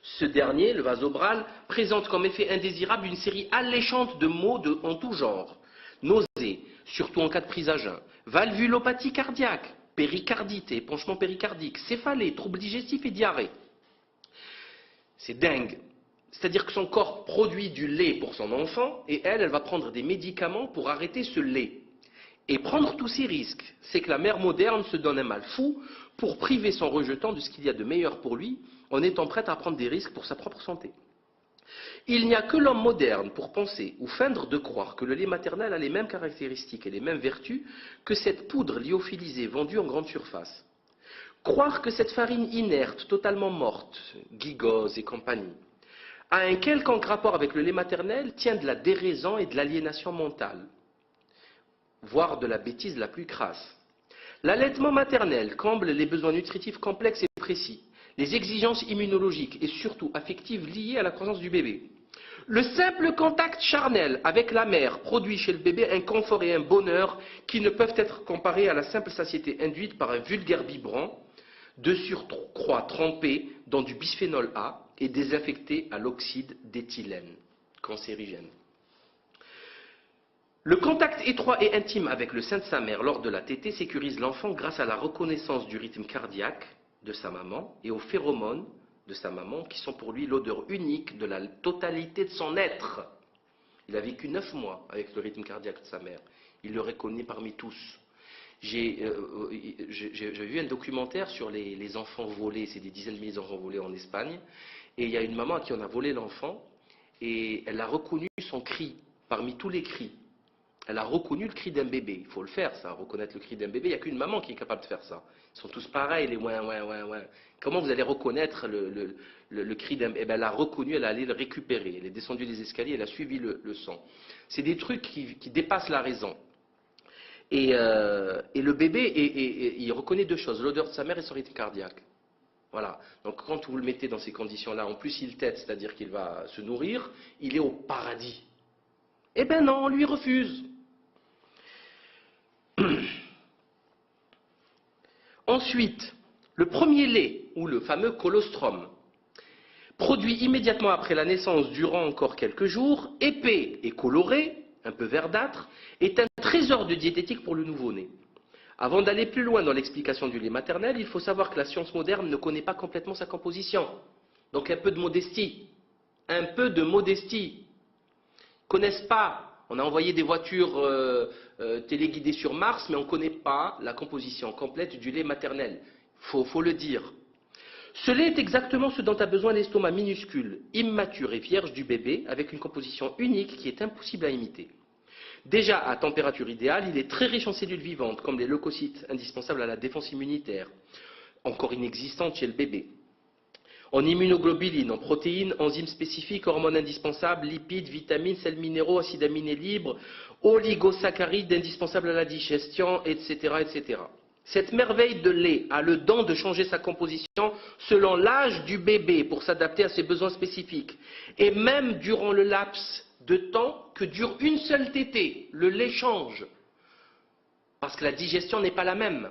Ce dernier, le Vasobral, présente comme effet indésirable une série alléchante de maux en tout genre. Nausées, surtout en cas de prise à jeun, valvulopathie cardiaque, péricardite, épanchement péricardique, céphalée, troubles digestifs et diarrhée. C'est dingue. C'est-à-dire que son corps produit du lait pour son enfant et elle va prendre des médicaments pour arrêter ce lait. Et prendre tous ces risques, c'est que la mère moderne se donne un mal fou pour priver son rejetant de ce qu'il y a de meilleur pour lui, en étant prête à prendre des risques pour sa propre santé. Il n'y a que l'homme moderne pour penser ou feindre de croire que le lait maternel a les mêmes caractéristiques et les mêmes vertus que cette poudre lyophilisée vendue en grande surface. Croire que cette farine inerte, totalement morte, gigose et compagnie, a un quelconque rapport avec le lait maternel tient de la déraison et de l'aliénation mentale, voire de la bêtise la plus crasse. L'allaitement maternel comble les besoins nutritifs complexes et précis, les exigences immunologiques et surtout affectives liées à la croissance du bébé. Le simple contact charnel avec la mère produit chez le bébé un confort et un bonheur qui ne peuvent être comparés à la simple satiété induite par un vulgaire biberon, de surcroît trempé dans du bisphénol A et désinfecté à l'oxyde d'éthylène, cancérigène. Le contact étroit et intime avec le sein de sa mère lors de la tétée sécurise l'enfant grâce à la reconnaissance du rythme cardiaque de sa maman et aux phéromones de sa maman qui sont pour lui l'odeur unique de la totalité de son être. Il a vécu 9 mois avec le rythme cardiaque de sa mère. Il le reconnaît parmi tous. J'ai vu un documentaire sur les enfants volés, c'est des dizaines de milliers d'enfants volés en Espagne, et il y a une maman à qui on a volé l'enfant, et elle a reconnu son cri parmi tous les cris. Elle a reconnu le cri d'un bébé. Il faut le faire, ça, reconnaître le cri d'un bébé. Il n'y a qu'une maman qui est capable de faire ça. Ils sont tous pareils, les ouin, ouin, ouin, ouin. Comment vous allez reconnaître le cri d'un bébé? Eh bien, elle a reconnu, elle a allé le récupérer. Elle est descendue les escaliers, elle a suivi le son. C'est des trucs qui dépassent la raison. Et le bébé, il reconnaît deux choses, l'odeur de sa mère et son rythme cardiaque. Voilà. Donc quand vous le mettez dans ces conditions-là, en plus il tète, c'est-à-dire qu'il va se nourrir, il est au paradis. Eh bien non, on lui refuse. Ensuite, le premier lait, ou le fameux colostrum, produit immédiatement après la naissance, durant encore quelques jours, épais et coloré, un peu verdâtre, est un trésor de diététique pour le nouveau-né. Avant d'aller plus loin dans l'explication du lait maternel, il faut savoir que la science moderne ne connaît pas complètement sa composition. Donc un peu de modestie. Un peu de modestie. Ils ne connaissent pas. On a envoyé des voitures téléguidées sur Mars, mais on ne connaît pas la composition complète du lait maternel. Faut le dire. Ce lait est exactement ce dont a besoin l'estomac minuscule, immature et vierge du bébé, avec une composition unique qui est impossible à imiter. Déjà, à température idéale, il est très riche en cellules vivantes, comme les leucocytes, indispensables à la défense immunitaire, encore inexistantes chez le bébé. En immunoglobuline, en protéines, enzymes spécifiques, hormones indispensables, lipides, vitamines, sels minéraux, acides aminés libres, oligosaccharides indispensables à la digestion, etc., etc. Cette merveille de lait a le don de changer sa composition selon l'âge du bébé pour s'adapter à ses besoins spécifiques. Et même durant le laps de temps que dure une seule tétée, le lait change. Parce que la digestion n'est pas la même.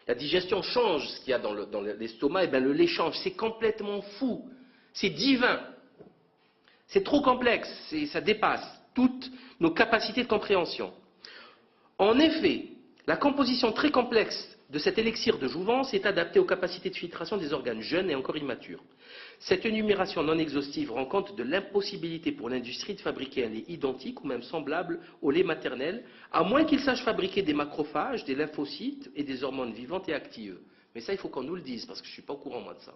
La digestion change ce qu'il y a dans l'estomac, et bien le lait change. C'est complètement fou. C'est divin. C'est trop complexe. Ça dépasse toutes nos capacités de compréhension. En effet, la composition très complexe de cet élixir de jouvence est adaptée aux capacités de filtration des organes jeunes et encore immatures. Cette énumération non exhaustive rend compte de l'impossibilité pour l'industrie de fabriquer un lait identique ou même semblable au lait maternel, à moins qu'il sache fabriquer des macrophages, des lymphocytes et des hormones vivantes et actives. Mais ça, il faut qu'on nous le dise, parce que je ne suis pas au courant, moi, de ça.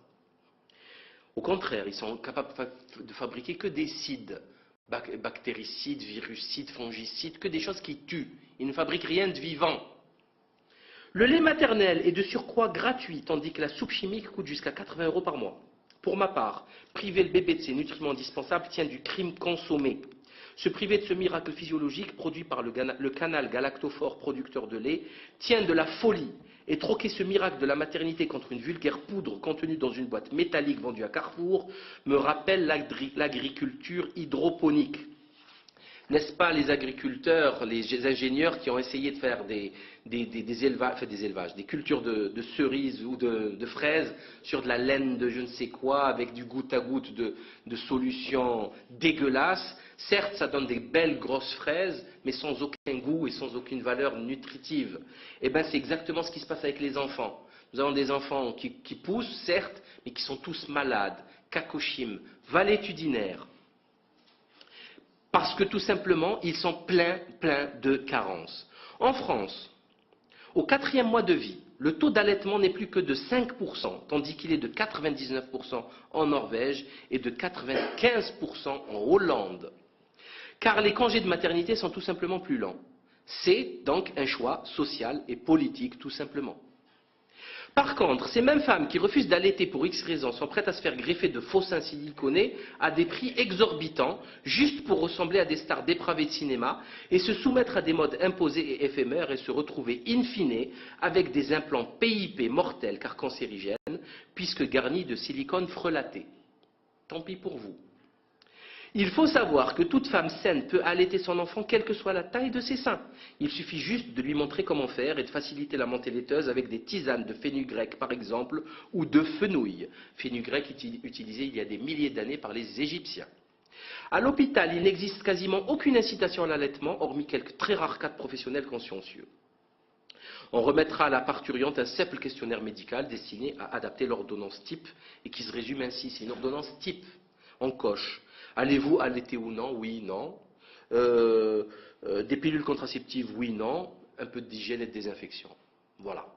Au contraire, ils sont capables de fabriquer que des cides, bactéricides, virucides, fongicides, que des choses qui tuent. Ils ne fabriquent rien de vivant. Le lait maternel est de surcroît gratuit, tandis que la soupe chimique coûte jusqu'à 80 € par mois. Pour ma part, priver le bébé de ses nutriments indispensables tient du crime consommé. Se priver de ce miracle physiologique produit par le canal galactophore producteur de lait tient de la folie. Et troquer ce miracle de la maternité contre une vulgaire poudre contenue dans une boîte métallique vendue à Carrefour me rappelle l'agriculture hydroponique. N'est-ce pas les agriculteurs, les ingénieurs qui ont essayé de faire des élevages, des cultures de cerises ou de fraises sur de la laine de je ne sais quoi, avec du goutte à goutte de solutions dégueulasses. Certes, ça donne des belles grosses fraises, mais sans aucun goût et sans aucune valeur nutritive. Eh bien, c'est exactement ce qui se passe avec les enfants. Nous avons des enfants qui poussent, certes, mais qui sont tous malades, cacochimes, valétudinaires. Parce que tout simplement, ils sont pleins de carences. En France, au 4e mois de vie, le taux d'allaitement n'est plus que de 5%, tandis qu'il est de 99% en Norvège et de 95% en Hollande. Car les congés de maternité sont tout simplement plus lents. C'est donc un choix social et politique, tout simplement. Par contre, ces mêmes femmes qui refusent d'allaiter pour X raisons sont prêtes à se faire greffer de faux seins siliconés à des prix exorbitants, juste pour ressembler à des stars dépravées de cinéma, et se soumettre à des modes imposés et éphémères et se retrouver in fine avec des implants PIP mortels car cancérigènes, puisque garnis de silicone frelaté. Tant pis pour vous. Il faut savoir que toute femme saine peut allaiter son enfant quelle que soit la taille de ses seins. Il suffit juste de lui montrer comment faire et de faciliter la montée laiteuse avec des tisanes de fenugrec par exemple ou de fenouil. Fenugrec utilisé il y a des milliers d'années par les Égyptiens. À l'hôpital, il n'existe quasiment aucune incitation à l'allaitement, hormis quelques très rares cas de professionnels consciencieux. On remettra à la parturiente un simple questionnaire médical destiné à adapter l'ordonnance type et qui se résume ainsi. C'est une ordonnance type. On coche. Allez-vous allaiter ou non? Oui, non. Des pilules contraceptives? Oui, non. Un peu d'hygiène et de désinfection. Voilà.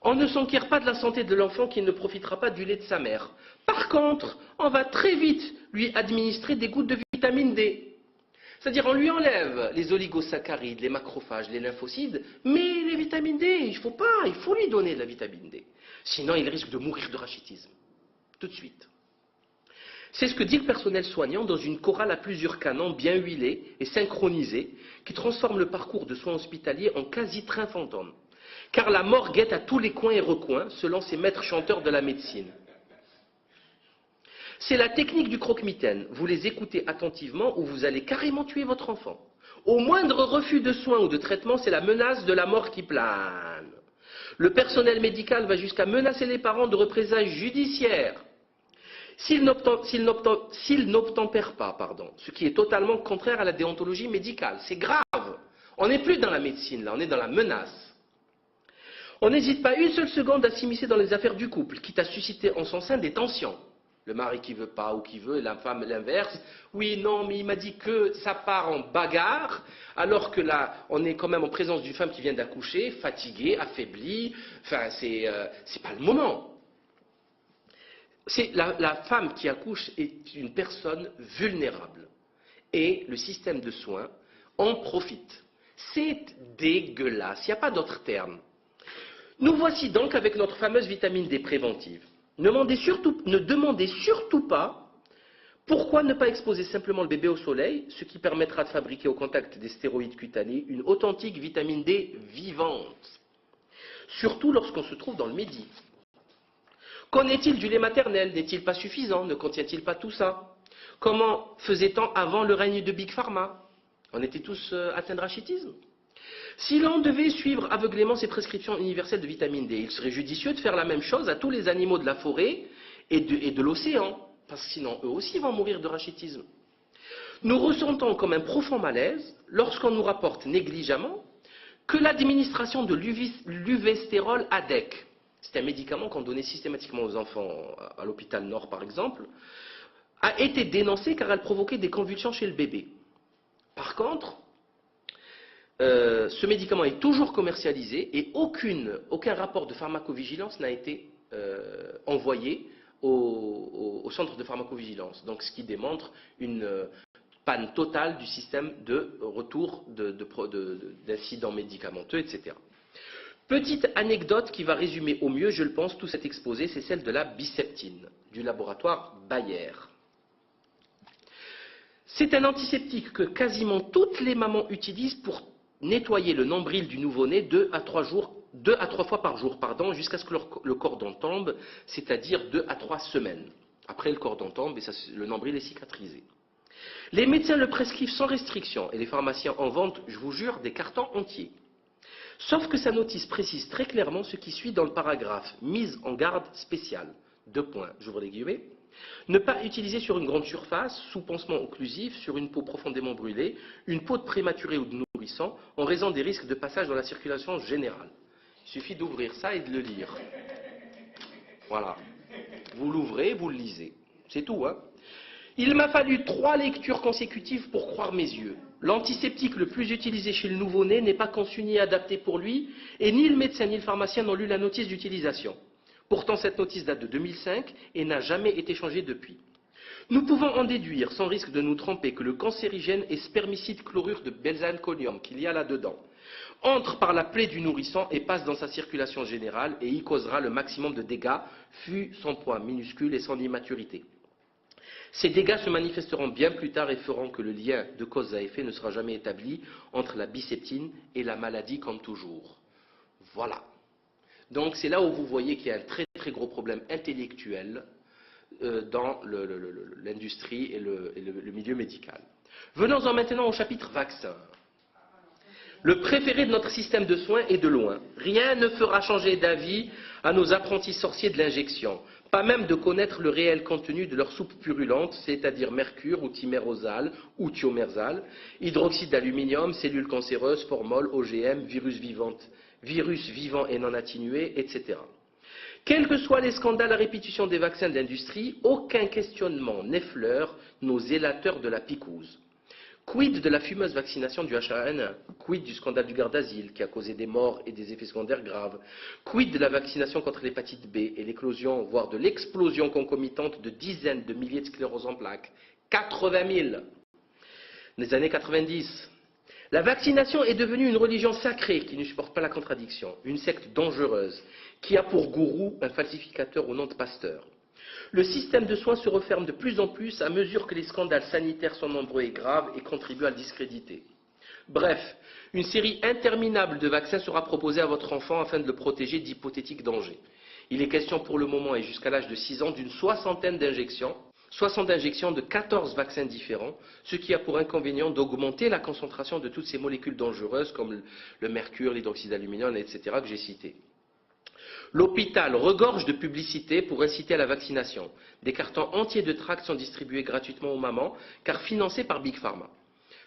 On ne s'enquiert pas de la santé de l'enfant qui ne profitera pas du lait de sa mère. Par contre, on va très vite lui administrer des gouttes de vitamine D. C'est-à-dire on lui enlève les oligosaccharides, les macrophages, les lymphocytes, mais les vitamines D, il faut lui donner de la vitamine D. Sinon il risque de mourir de rachitisme. Tout de suite. C'est ce que dit le personnel soignant dans une chorale à plusieurs canons bien huilés et synchronisés qui transforme le parcours de soins hospitaliers en quasi-train fantôme. Car la mort guette à tous les coins et recoins selon ces maîtres chanteurs de la médecine. C'est la technique du croque-mitaine. Vous les écoutez attentivement ou vous allez carrément tuer votre enfant. Au moindre refus de soins ou de traitement, c'est la menace de la mort qui plane. Le personnel médical va jusqu'à menacer les parents de représailles judiciaires s'ils n'obtempèrent pas, ce qui est totalement contraire à la déontologie médicale. C'est grave. On n'est plus dans la médecine, là, on est dans la menace. On n'hésite pas une seule seconde à s'immiscer dans les affaires du couple, quitte à susciter en son sein des tensions. Le mari qui veut pas ou qui veut, et la femme l'inverse. Oui, non, mais il m'a dit que ça part en bagarre, alors que là, on est quand même en présence d'une femme qui vient d'accoucher, fatiguée, affaiblie. Enfin, c'est pas le moment. La femme qui accouche est une personne vulnérable. Et le système de soins en profite. C'est dégueulasse, il n'y a pas d'autre terme. Nous voici donc avec notre fameuse vitamine D préventive. Ne demandez surtout pas pourquoi ne pas exposer simplement le bébé au soleil, ce qui permettra de fabriquer au contact des stéroïdes cutanés une authentique vitamine D vivante. Surtout lorsqu'on se trouve dans le Midi. Qu'en est-il du lait maternel? N'est-il pas suffisant? Ne contient-il pas tout ça? Comment faisait-on avant le règne de Big Pharma? On était tous atteints de rachitisme. Si l'on devait suivre aveuglément ces prescriptions universelles de vitamine D, il serait judicieux de faire la même chose à tous les animaux de la forêt et de l'océan, parce que sinon eux aussi vont mourir de rachitisme. Nous ressentons comme un profond malaise lorsqu'on nous rapporte négligemment que l'administration de l'uvestérol ADEC, c'est un médicament qu'on donnait systématiquement aux enfants à l'hôpital Nord par exemple, a été dénoncée car elle provoquait des convulsions chez le bébé. Par contre, ce médicament est toujours commercialisé et aucun rapport de pharmacovigilance n'a été envoyé au centre de pharmacovigilance. Donc, ce qui démontre une panne totale du système de retour d'incidents médicamenteux, etc. Petite anecdote qui va résumer au mieux, je le pense, tout cet exposé, c'est celle de la Biceptine, du laboratoire Bayer. C'est un antiseptique que quasiment toutes les mamans utilisent pour nettoyer le nombril du nouveau-né 2 à 3 fois par jour, jusqu'à ce que le cordon tombe, c'est-à-dire 2 à 3 semaines. Après, le cordon tombe et le nombril est cicatrisé. Les médecins le prescrivent sans restriction et les pharmaciens en vendent, je vous jure, des cartons entiers. Sauf que sa notice précise très clairement ce qui suit dans le paragraphe « Mise en garde spéciale ». 2 points, j'ouvre les guillemets. Ne pas utiliser sur une grande surface, sous pansement occlusif, sur une peau profondément brûlée, une peau de prématuré ou de nourrisson, en raison des risques de passage dans la circulation générale. Il suffit d'ouvrir ça et de le lire. Voilà. Vous l'ouvrez, vous le lisez. C'est tout, hein. Il m'a fallu 3 lectures consécutives pour croire mes yeux. L'antiseptique le plus utilisé chez le nouveau-né n'est pas conçu ni adapté pour lui, et ni le médecin ni le pharmacien n'ont lu la notice d'utilisation. Pourtant, cette notice date de 2005 et n'a jamais été changée depuis. Nous pouvons en déduire, sans risque de nous tromper, que le cancérigène et spermicide chlorure de benzalkonium qu'il y a là-dedans entre par la plaie du nourrisson et passe dans sa circulation générale et y causera le maximum de dégâts, fût son poids minuscule et son immaturité. Ces dégâts se manifesteront bien plus tard et feront que le lien de cause à effet ne sera jamais établi entre la biceptine et la maladie comme toujours. Voilà. Donc c'est là où vous voyez qu'il y a un très très gros problème intellectuel dans l'industrie et le milieu médical. Venons-en maintenant au chapitre vaccin. Le préféré de notre système de soins est de loin. Rien ne fera changer d'avis à nos apprentis sorciers de l'injection. Pas même de connaître le réel contenu de leur soupe purulente, c'est-à-dire mercure ou thymérosal ou thiomersal, hydroxyde d'aluminium, cellules cancéreuses, formol, OGM, virus vivants et non atténués, etc. Quels que soient les scandales à répétition des vaccins de l'industrie, aucun questionnement n'effleure nos zélateurs de la picouse. Quid de la fumeuse vaccination du H1N1? Quid du scandale du Gardasil qui a causé des morts et des effets secondaires graves? Quid de la vaccination contre l'hépatite B et l'éclosion, voire de l'explosion concomitante de dizaines de milliers de scléroses en plaques? 80 000. des années 90. La vaccination est devenue une religion sacrée qui ne supporte pas la contradiction, une secte dangereuse qui a pour gourou un falsificateur au nom de pasteur. Le système de soins se referme de plus en plus à mesure que les scandales sanitaires sont nombreux et graves et contribuent à le discréditer. Bref, une série interminable de vaccins sera proposée à votre enfant afin de le protéger d'hypothétiques dangers. Il est question pour le moment et jusqu'à l'âge de 6 ans d'une soixantaine d'injections, 60 injections de 14 vaccins différents, ce qui a pour inconvénient d'augmenter la concentration de toutes ces molécules dangereuses comme le mercure, l'hydroxyde d'aluminium, etc. que j'ai cités. L'hôpital regorge de publicités pour inciter à la vaccination. Des cartons entiers de tracts sont distribués gratuitement aux mamans, car financés par Big Pharma.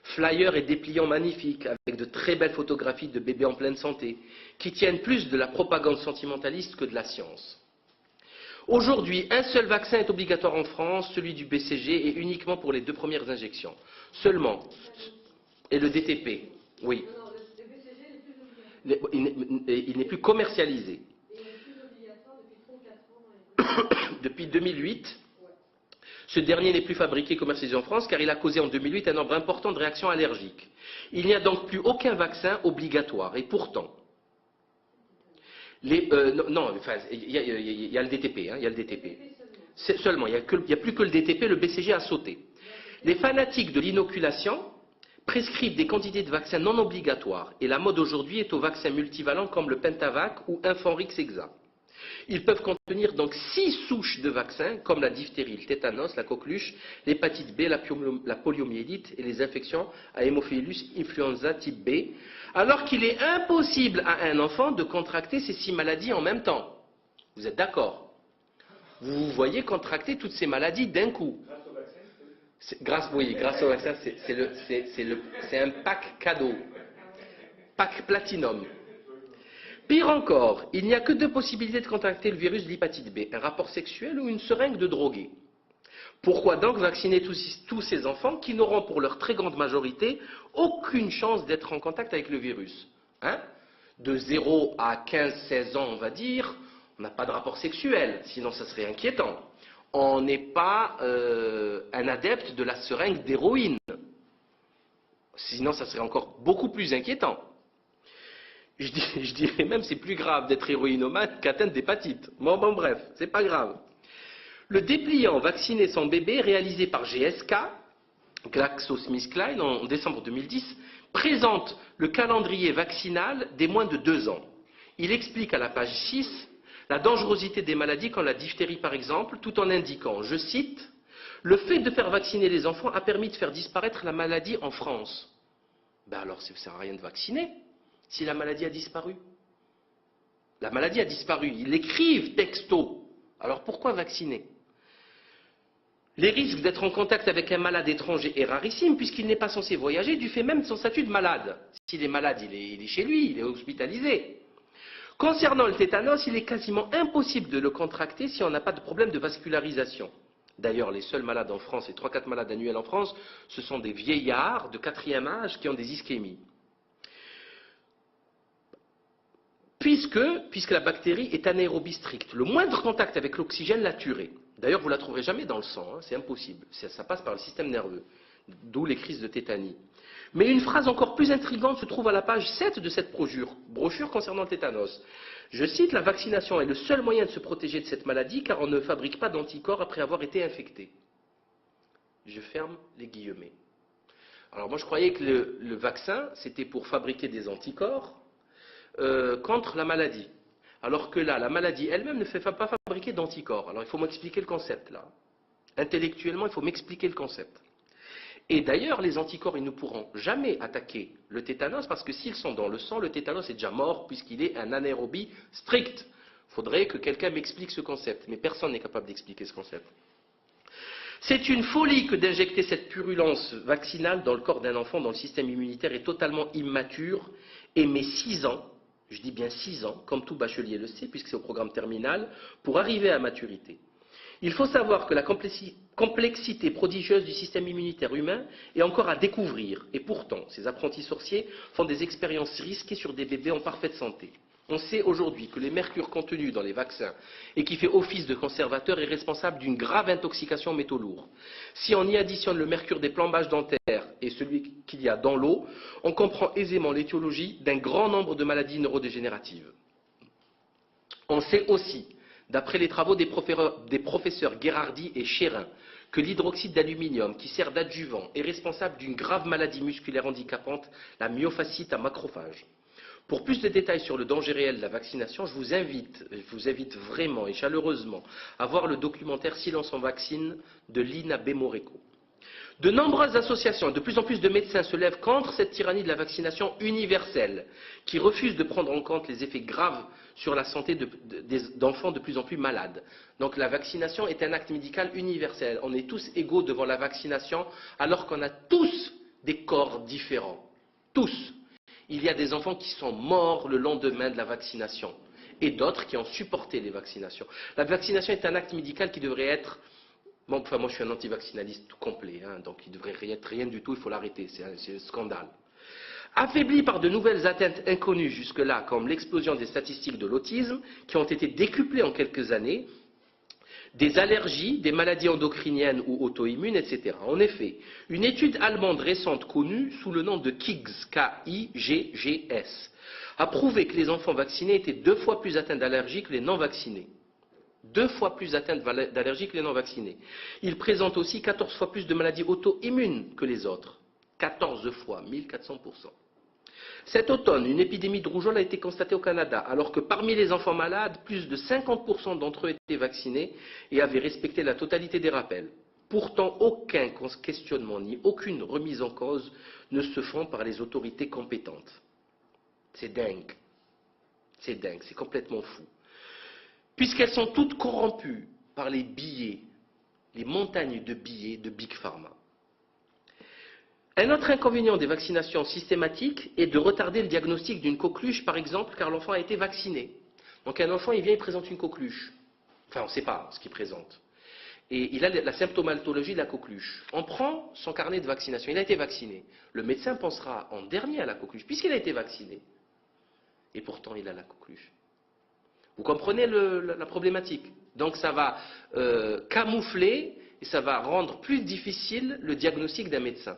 Flyers et dépliants magnifiques, avec de très belles photographies de bébés en pleine santé, qui tiennent plus de la propagande sentimentaliste que de la science. Aujourd'hui, un seul vaccin est obligatoire en France, celui du BCG, et uniquement pour les 2 premières injections. Seulement. Et le DTP, oui. Il n'est plus commercialisé. Depuis 2008, ce dernier n'est plus fabriqué et commercialisé en France car il a causé en 2008 un nombre important de réactions allergiques. Il n'y a donc plus aucun vaccin obligatoire. Et pourtant, il y a le DTP. Il y a le DTP. Seulement, il n'y a plus que le DTP, le BCG a sauté. Les fanatiques de l'inoculation prescrivent des quantités de vaccins non obligatoires. Et la mode aujourd'hui est aux vaccins multivalents comme le Pentavac ou Inforix Hexa. Ils peuvent contenir donc 6 souches de vaccins, comme la diphtérie, le tétanos, la coqueluche, l'hépatite B, la poliomyélite et les infections à Haemophilus influenza type B, alors qu'il est impossible à un enfant de contracter ces 6 maladies en même temps. Vous êtes d'accord? Vous voyez contracter toutes ces maladies d'un coup. Grâce au vaccin, c'est un pack cadeau, pack platinum. Pire encore, il n'y a que 2 possibilités de contracter le virus de l'hépatite B, un rapport sexuel ou une seringue de drogué. Pourquoi donc vacciner tous ces enfants qui n'auront pour leur très grande majorité aucune chance d'être en contact avec le virus, hein? De 0 à 15-16 ans, on va dire, on n'a pas de rapport sexuel, sinon ça serait inquiétant. On n'est pas un adepte de la seringue d'héroïne, sinon ça serait encore beaucoup plus inquiétant. Je dirais même c'est plus grave d'être héroïnomane qu'atteinte d'hépatite. Bon, bref, c'est pas grave. Le dépliant Vacciner son bébé, réalisé par GSK, GlaxoSmithKline, en décembre 2010, présente le calendrier vaccinal des moins de 2 ans. Il explique à la page 6 la dangerosité des maladies comme la diphtérie par exemple, tout en indiquant, je cite, « Le fait de faire vacciner les enfants a permis de faire disparaître la maladie en France. » Ben alors, ça ne sert à rien de vacciner. Si la maladie a disparu. La maladie a disparu. Ils l'écrivent texto. Alors pourquoi vacciner? Les risques d'être en contact avec un malade étranger est rarissime puisqu'il n'est pas censé voyager du fait même de son statut de malade. S'il est malade, il est chez lui, il est hospitalisé. Concernant le tétanos, il est quasiment impossible de le contracter si on n'a pas de problème de vascularisation. D'ailleurs, les seuls malades en France, les 3-4 malades annuels en France, ce sont des vieillards de 4e âge qui ont des ischémies. Puisque la bactérie est anaérobie stricte. Le moindre contact avec l'oxygène la tuerait. D'ailleurs, vous ne la trouverez jamais dans le sang, hein, c'est impossible. Ça passe par le système nerveux, d'où les crises de tétanie. Mais une phrase encore plus intrigante se trouve à la page 7 de cette brochure concernant le tétanos. Je cite, « La vaccination est le seul moyen de se protéger de cette maladie car on ne fabrique pas d'anticorps après avoir été infecté. » Je ferme les guillemets. Alors moi je croyais que le vaccin, c'était pour fabriquer des anticorps contre la maladie. Alors que là, la maladie elle-même ne fait pas fabriquer d'anticorps. Alors il faut m'expliquer le concept là. Intellectuellement, il faut m'expliquer le concept. Et d'ailleurs, les anticorps, ils ne pourront jamais attaquer le tétanos parce que s'ils sont dans le sang, le tétanos est déjà mort puisqu'il est un anaérobie strict. Il faudrait que quelqu'un m'explique ce concept. Mais personne n'est capable d'expliquer ce concept. C'est une folie que d'injecter cette purulence vaccinale dans le corps d'un enfant dont le système immunitaire est totalement immature et met 6 ans, je dis bien 6 ans, comme tout bachelier le sait, puisque c'est au programme terminal, pour arriver à maturité. Il faut savoir que la complexité prodigieuse du système immunitaire humain est encore à découvrir. Et pourtant, ces apprentis sorciers font des expériences risquées sur des bébés en parfaite santé. On sait aujourd'hui que le mercure contenu dans les vaccins et qui fait office de conservateur est responsable d'une grave intoxication en métaux lourds. Si on y additionne le mercure des plombages dentaires et celui qu'il y a dans l'eau, on comprend aisément l'étiologie d'un grand nombre de maladies neurodégénératives. On sait aussi, d'après les travaux des professeurs Gherardi et Chérin, que l'hydroxyde d'aluminium, qui sert d'adjuvant, est responsable d'une grave maladie musculaire handicapante, la myofasciite à macrophages. Pour plus de détails sur le danger réel de la vaccination, je vous invite vraiment et chaleureusement à voir le documentaire Silence en vaccine de Lina Bemoreco. De nombreuses associations et de plus en plus de médecins se lèvent contre cette tyrannie de la vaccination universelle, qui refuse de prendre en compte les effets graves sur la santé d'enfants de plus en plus malades. Donc la vaccination est un acte médical universel. On est tous égaux devant la vaccination, alors qu'on a tous des corps différents. Tous. Il y a des enfants qui sont morts le lendemain de la vaccination et d'autres qui ont supporté les vaccinations. La vaccination est un acte médical qui devrait être... Bon, enfin, moi je suis un antivaccinaliste tout complet, hein, donc il ne devrait être rien du tout, il faut l'arrêter, c'est un scandale. Affaibli par de nouvelles atteintes inconnues jusque-là, comme l'explosion des statistiques de l'autisme, qui ont été décuplées en quelques années, des allergies, des maladies endocriniennes ou auto-immunes, etc. En effet, une étude allemande récente connue sous le nom de KIGS, K-I-G-G-S, a prouvé que les enfants vaccinés étaient 2 fois plus atteints d'allergies que les non-vaccinés. 2 fois plus atteints d'allergies que les non-vaccinés. Ils présentent aussi 14 fois plus de maladies auto-immunes que les autres. 14 fois, 1400%. Cet automne, une épidémie de rougeole a été constatée au Canada, alors que parmi les enfants malades, plus de 50% d'entre eux étaient vaccinés et avaient respecté la totalité des rappels. Pourtant, aucun questionnement ni aucune remise en cause ne se font par les autorités compétentes. C'est dingue. C'est dingue, c'est complètement fou. Puisqu'elles sont toutes corrompues par les billets, les montagnes de billets de Big Pharma. Un autre inconvénient des vaccinations systématiques est de retarder le diagnostic d'une coqueluche, par exemple, car l'enfant a été vacciné. Donc un enfant, il vient, il présente une coqueluche. Enfin, on ne sait pas ce qu'il présente. Et il a la symptomatologie de la coqueluche. On prend son carnet de vaccination, il a été vacciné. Le médecin pensera en dernier à la coqueluche, puisqu'il a été vacciné. Et pourtant, il a la coqueluche. Vous comprenez la problématique? Donc ça va camoufler et ça va rendre plus difficile le diagnostic d'un médecin.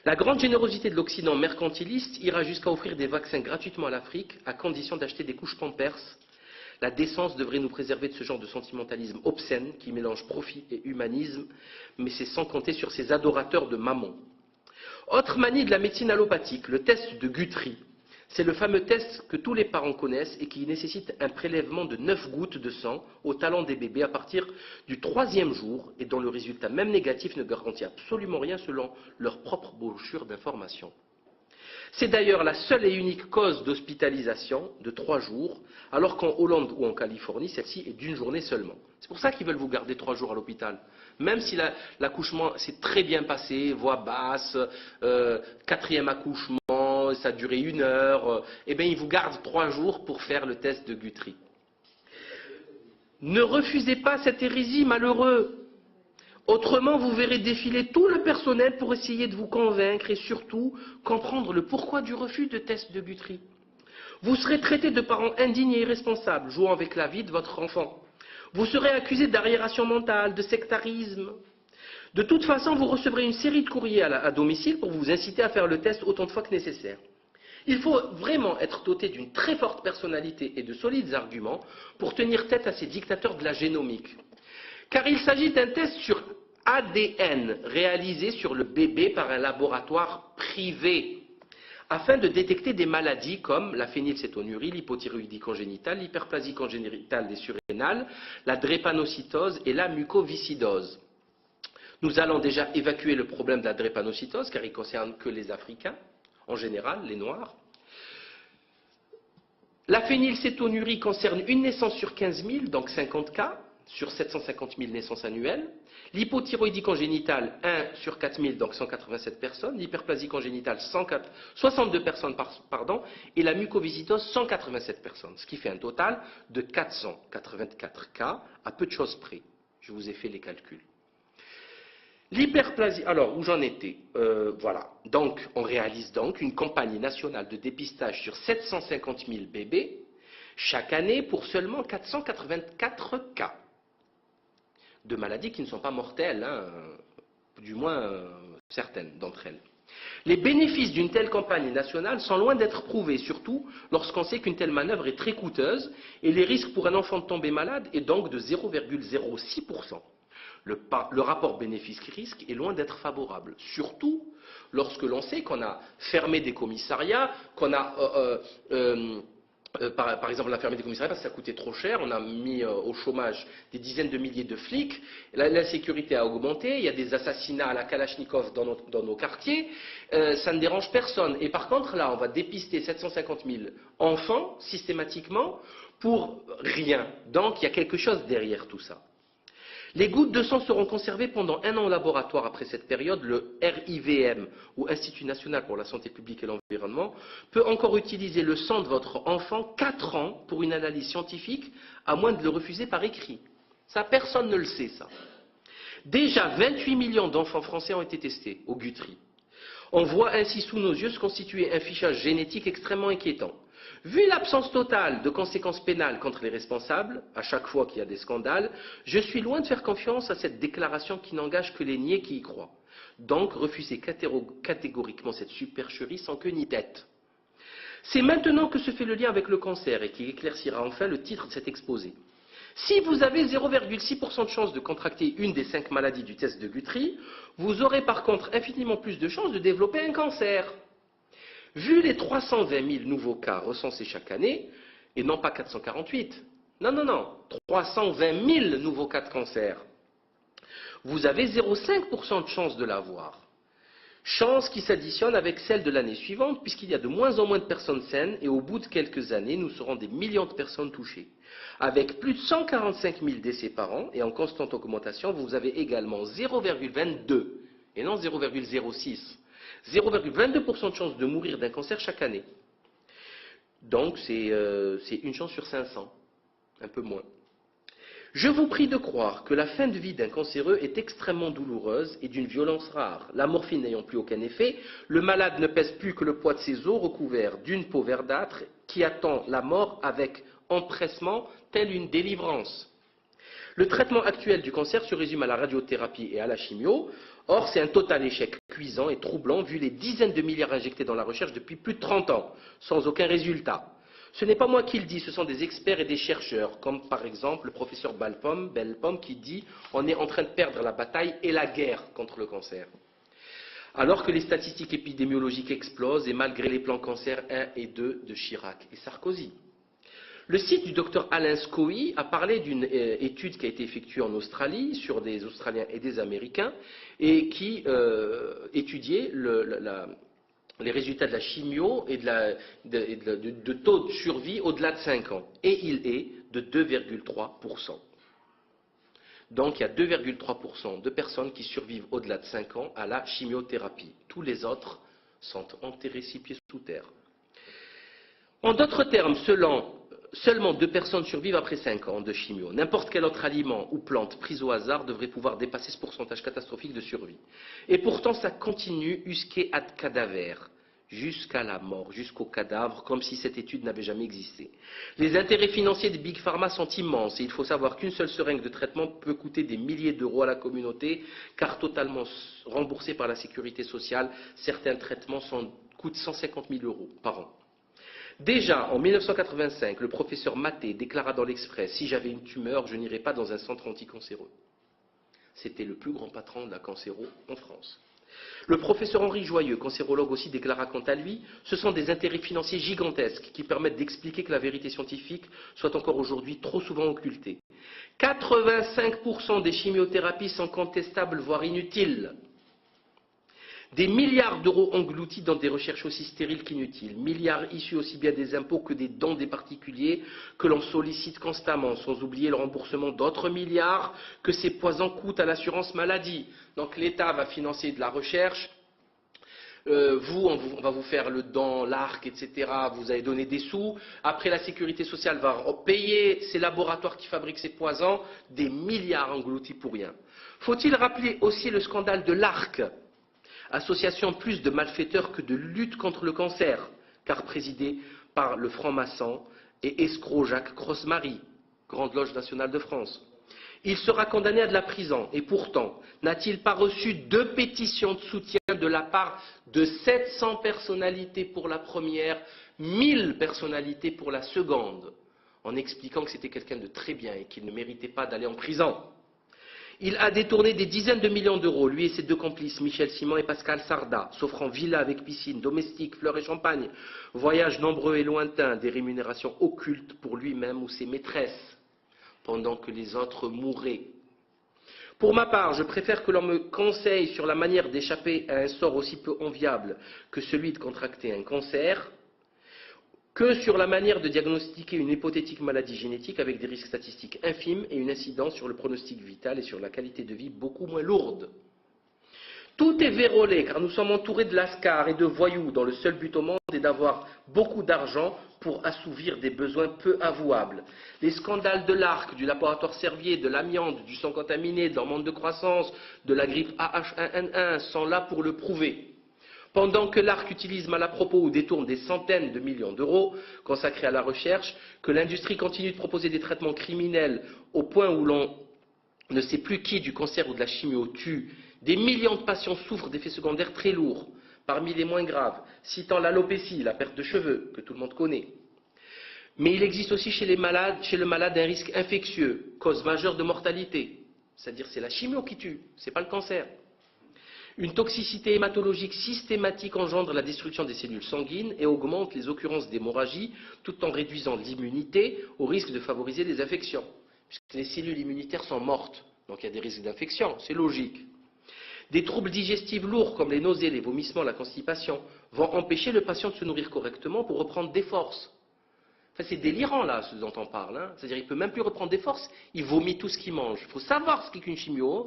La grande générosité de l'Occident mercantiliste ira jusqu'à offrir des vaccins gratuitement à l'Afrique, à condition d'acheter des couches Pampers. La décence devrait nous préserver de ce genre de sentimentalisme obscène qui mélange profit et humanisme, mais c'est sans compter sur ces adorateurs de mammon. Autre manie de la médecine allopathique, le test de Guthrie. C'est le fameux test que tous les parents connaissent et qui nécessite un prélèvement de 9 gouttes de sang au talon des bébés à partir du 3e jour et dont le résultat, même négatif, ne garantit absolument rien selon leur propre brochure d'information. C'est d'ailleurs la seule et unique cause d'hospitalisation de 3 jours, alors qu'en Hollande ou en Californie, celle-ci est d'1 journée seulement. C'est pour ça qu'ils veulent vous garder 3 jours à l'hôpital. Même si l'accouchement s'est très bien passé, voix basse, 4e accouchement, ça a duré 1 heure, eh bien ils vous gardent 3 jours pour faire le test de Guthrie. Ne refusez pas cette hérésie, malheureux. Autrement, vous verrez défiler tout le personnel pour essayer de vous convaincre et surtout comprendre le pourquoi du refus de test de Guthrie. Vous serez traité de parents indignes et irresponsables, jouant avec la vie de votre enfant. Vous serez accusé d'arriération mentale, de sectarisme. De toute façon, vous recevrez une série de courriers à domicile pour vous inciter à faire le test autant de fois que nécessaire. Il faut vraiment être doté d'une très forte personnalité et de solides arguments pour tenir tête à ces dictateurs de la génomique. Car il s'agit d'un test sur ADN réalisé sur le bébé par un laboratoire privé afin de détecter des maladies comme la phénylcétonurie, l'hypothyroïdie congénitale, l'hyperplasie congénitale des surrénales, la drépanocytose et la mucoviscidose. Nous allons déjà évacuer le problème de la drépanocytose car il ne concerne que les Africains, en général, les Noirs. La phénylcétonurie concerne une naissance sur 15 000, donc 50 cas, sur 750 000 naissances annuelles. L'hypothyroïdie congénitale, 1 sur 4 000, donc 187 personnes. L'hyperplasie congénitale, 62 personnes, et la mucoviscidose, 187 personnes. Ce qui fait un total de 484 cas, à peu de choses près. Je vous ai fait les calculs. L'hyperplasie, alors où j'en étais, voilà. Donc, on réalise donc une campagne nationale de dépistage sur 750 000 bébés chaque année pour seulement 484 cas de maladies qui ne sont pas mortelles, hein, du moins certaines d'entre elles. Les bénéfices d'une telle campagne nationale sont loin d'être prouvés, surtout lorsqu'on sait qu'une telle manœuvre est très coûteuse et les risques pour un enfant de tomber malade est donc de 0,06%. Le rapport bénéfice-risque est loin d'être favorable, surtout lorsque l'on sait qu'on a fermé des commissariats, qu'on a, par exemple, on a fermé des commissariats parce que ça coûtait trop cher, on a mis au chômage des dizaines de milliers de flics, l'insécurité a augmenté, il y a des assassinats à la Kalachnikov dans nos quartiers, ça ne dérange personne. Et par contre, là, on va dépister 750 000 enfants systématiquement pour rien. Donc, il y a quelque chose derrière tout ça. Les gouttes de sang seront conservées pendant 1 an au laboratoire après cette période. Le RIVM, ou Institut National pour la Santé Publique et l'Environnement, peut encore utiliser le sang de votre enfant 4 ans pour une analyse scientifique, à moins de le refuser par écrit. Ça, personne ne le sait, ça. Déjà, 28 millions d'enfants français ont été testés au Guthrie. On voit ainsi sous nos yeux se constituer un fichage génétique extrêmement inquiétant. Vu l'absence totale de conséquences pénales contre les responsables, à chaque fois qu'il y a des scandales, je suis loin de faire confiance à cette déclaration qui n'engage que les niais qui y croient. Donc, refusez catégoriquement cette supercherie sans queue ni tête. C'est maintenant que se fait le lien avec le cancer et qui éclaircira enfin le titre de cet exposé. Si vous avez 0,6% de chance de contracter une des 5 maladies du test de Guthrie, vous aurez par contre infiniment plus de chances de développer un cancer. Vu les 320 000 nouveaux cas recensés chaque année, et non pas 448, non, 320 000 nouveaux cas de cancer, vous avez 0,5% de chance de l'avoir. Chance qui s'additionne avec celle de l'année suivante, puisqu'il y a de moins en moins de personnes saines, et au bout de quelques années, nous serons des millions de personnes touchées. Avec plus de 145 000 décès par an, et en constante augmentation, vous avez également 0,22, et non 0,06. 0,22% de chance de mourir d'un cancer chaque année. Donc c'est une chance sur 500, un peu moins. Je vous prie de croire que la fin de vie d'un cancéreux est extrêmement douloureuse et d'une violence rare. La morphine n'ayant plus aucun effet, le malade ne pèse plus que le poids de ses os recouverts d'une peau verdâtre qui attend la mort avec empressement, telle une délivrance. Le traitement actuel du cancer se résume à la radiothérapie et à la chimio. Or, c'est un total échec cuisant et troublant vu les dizaines de milliards injectés dans la recherche depuis plus de 30 ans, sans aucun résultat. Ce n'est pas moi qui le dis, ce sont des experts et des chercheurs, comme par exemple le professeur Belpom qui dit « on est en train de perdre la bataille et la guerre contre le cancer ». Alors que les statistiques épidémiologiques explosent et malgré les plans cancer 1 et 2 de Chirac et Sarkozy. Le site du Dr Alain Scoy a parlé d'une étude qui a été effectuée en Australie sur des Australiens et des Américains et qui étudiait les résultats de la chimio et de taux de survie au-delà de 5 ans. Et il est de 2,3%. Donc il y a 2,3% de personnes qui survivent au-delà de 5 ans à la chimiothérapie. Tous les autres sont enterrés 6 pieds sous terre. En d'autres termes, seulement 2 personnes survivent après 5 ans de chimio. N'importe quel autre aliment ou plante prise au hasard devrait pouvoir dépasser ce pourcentage catastrophique de survie. Et pourtant, ça continue usque ad cadaver, jusqu'à la mort, jusqu'au cadavre, comme si cette étude n'avait jamais existé. Les intérêts financiers des Big Pharma sont immenses et il faut savoir qu'une seule seringue de traitement peut coûter des milliers d'euros à la communauté, car totalement remboursés par la sécurité sociale, certains traitements coûtent 150 000 euros par an. Déjà, en 1985, le professeur Maté déclara dans l'Express « Si j'avais une tumeur, je n'irais pas dans un centre anticancéreux ». C'était le plus grand patron de la cancéro en France. Le professeur Henri Joyeux, cancérologue aussi, déclara quant à lui « Ce sont des intérêts financiers gigantesques qui permettent d'expliquer que la vérité scientifique soit encore aujourd'hui trop souvent occultée. 85% des chimiothérapies sont contestables, voire inutiles. Des milliards d'euros engloutis dans des recherches aussi stériles qu'inutiles, milliards issus aussi bien des impôts que des dons des particuliers que l'on sollicite constamment, sans oublier le remboursement d'autres milliards que ces poisons coûtent à l'assurance maladie. Donc l'État va financer de la recherche, on va vous faire le don, l'arc, etc. Vous allez donner des sous. Après, la sécurité sociale va payer ces laboratoires qui fabriquent ces poisons, des milliards engloutis pour rien. Faut-il rappeler aussi le scandale de l'ARC, association plus de malfaiteurs que de lutte contre le cancer, car présidée par le franc-maçon et escroc Jacques Crossmarie, Grande Loge nationale de France. Il sera condamné à de la prison, et pourtant, n'a-t-il pas reçu 2 pétitions de soutien de la part de 700 personnalités pour la première, 1000 personnalités pour la seconde, en expliquant que c'était quelqu'un de très bien et qu'il ne méritait pas d'aller en prison. Il a détourné des dizaines de millions d'euros, lui et ses 2 complices, Michel Simon et Pascal Sarda, s'offrant villa avec piscine, domestique, fleurs et champagne, voyages nombreux et lointains, des rémunérations occultes pour lui-même ou ses maîtresses, pendant que les autres mouraient. Pour ma part, je préfère que l'on me conseille sur la manière d'échapper à un sort aussi peu enviable que celui de contracter un cancer, que sur la manière de diagnostiquer une hypothétique maladie génétique avec des risques statistiques infimes et une incidence sur le pronostic vital et sur la qualité de vie beaucoup moins lourde. Tout est vérolé car nous sommes entourés de lascars et de voyous dont le seul but au monde est d'avoir beaucoup d'argent pour assouvir des besoins peu avouables. Les scandales de l'ARC, du laboratoire Servier, de l'amiante, du sang contaminé, de l'hormone de croissance, de la grippe AH1N1 sont là pour le prouver. Pendant que l'ARC utilise mal à propos ou détourne des centaines de millions d'euros consacrés à la recherche, que l'industrie continue de proposer des traitements criminels au point où l'on ne sait plus qui du cancer ou de la chimio tue, des millions de patients souffrent d'effets secondaires très lourds, parmi les moins graves, citant l'alopécie, la perte de cheveux, que tout le monde connaît. Mais il existe aussi chez le malade un risque infectieux, cause majeure de mortalité, c'est-à-dire c'est la chimio qui tue, ce n'est pas le cancer. Une toxicité hématologique systématique engendre la destruction des cellules sanguines et augmente les occurrences d'hémorragie tout en réduisant l'immunité au risque de favoriser des infections. Puisque les cellules immunitaires sont mortes, donc il y a des risques d'infection, c'est logique. Des troubles digestifs lourds comme les nausées, les vomissements, la constipation vont empêcher le patient de se nourrir correctement pour reprendre des forces. Enfin, c'est délirant là ce dont on parle, hein. C'est-à-dire il ne peut même plus reprendre des forces, il vomit tout ce qu'il mange. Il faut savoir ce qu'est une chimio,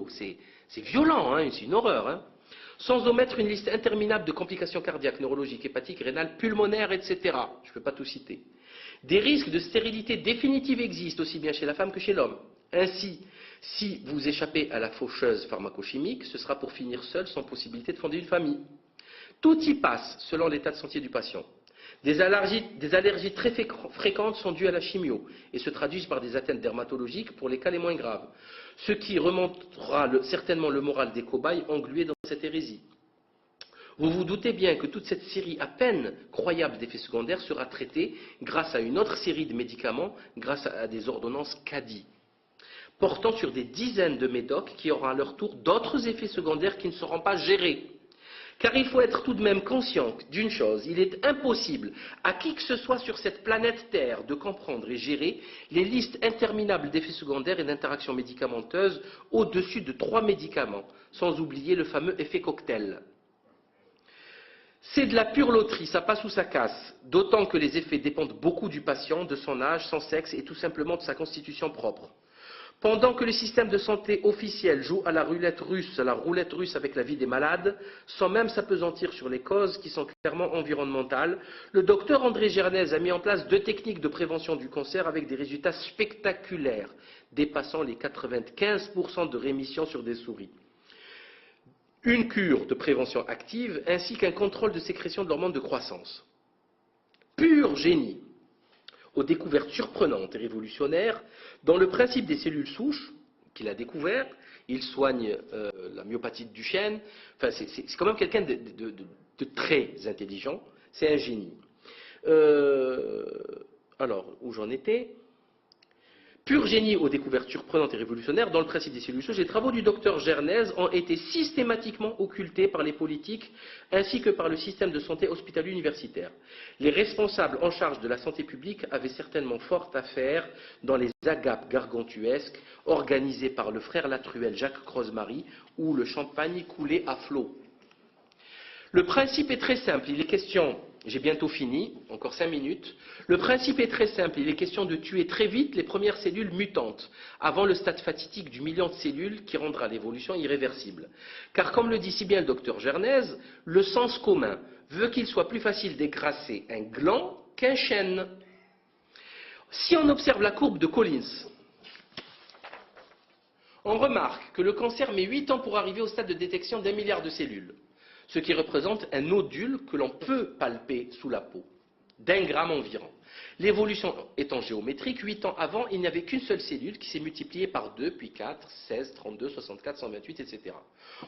c'est violent, hein, c'est une horreur. Hein. Sans omettre une liste interminable de complications cardiaques, neurologiques, hépatiques, rénales, pulmonaires, etc. Je ne peux pas tout citer. Des risques de stérilité définitive existent aussi bien chez la femme que chez l'homme. Ainsi, si vous échappez à la faucheuse pharmacochimique, ce sera pour finir seul sans possibilité de fonder une famille. Tout y passe selon l'état de santé du patient. Des allergies très fréquentes sont dues à la chimio et se traduisent par des atteintes dermatologiques pour les cas les moins graves, ce qui remontera certainement le moral des cobayes englués dans cette hérésie. Vous vous doutez bien que toute cette série à peine croyable d'effets secondaires sera traitée grâce à une autre série de médicaments, grâce à des ordonnances CADI, portant sur des dizaines de médocs qui auront à leur tour d'autres effets secondaires qui ne seront pas gérés. Car il faut être tout de même conscient d'une chose, il est impossible à qui que ce soit sur cette planète Terre de comprendre et gérer les listes interminables d'effets secondaires et d'interactions médicamenteuses au-dessus de 3 médicaments, sans oublier le fameux effet cocktail. C'est de la pure loterie, ça passe ou ça casse, d'autant que les effets dépendent beaucoup du patient, de son âge, son sexe et tout simplement de sa constitution propre. Pendant que le système de santé officiel joue à la roulette russe avec la vie des malades, sans même s'appesantir sur les causes qui sont clairement environnementales, le docteur André Gernez a mis en place 2 techniques de prévention du cancer avec des résultats spectaculaires, dépassant les 95% de rémission sur des souris. Une cure de prévention active ainsi qu'un contrôle de sécrétion de l'hormone de croissance. Pur génie! Aux découvertes surprenantes et révolutionnaires, dans le principe des cellules souches qu'il a découvert, il soigne la myopathie de Duchenne, enfin, c'est quand même quelqu'un de très intelligent, c'est un génie. Alors, où j'en étais? Pur génie aux découvertes surprenantes et révolutionnaires, dans le principe des cellules souches, les travaux du docteur Gernez ont été systématiquement occultés par les politiques ainsi que par le système de santé hospitalo-universitaire. Les responsables en charge de la santé publique avaient certainement fort à faire dans les agapes gargantuesques organisées par le frère Latruelle Jacques Crossmarie où le champagne coulait à flot. Le principe est très simple, il est question, j'ai bientôt fini, encore 5 minutes, le principe est très simple, il est question de tuer très vite les premières cellules mutantes, avant le stade fatidique du million de cellules qui rendra l'évolution irréversible. Car comme le dit si bien le docteur Gernez, le sens commun veut qu'il soit plus facile d'écraser un gland qu'un chêne. Si on observe la courbe de Collins, On remarque que le cancer met 8 ans pour arriver au stade de détection d'1 milliard de cellules, ce qui représente un nodule que l'on peut palper sous la peau, d'1 gramme environ. L'évolution étant géométrique, 8 ans avant, il n'y avait qu'une seule cellule qui s'est multipliée par 2, puis 4, 16, 32, 64, 128, etc.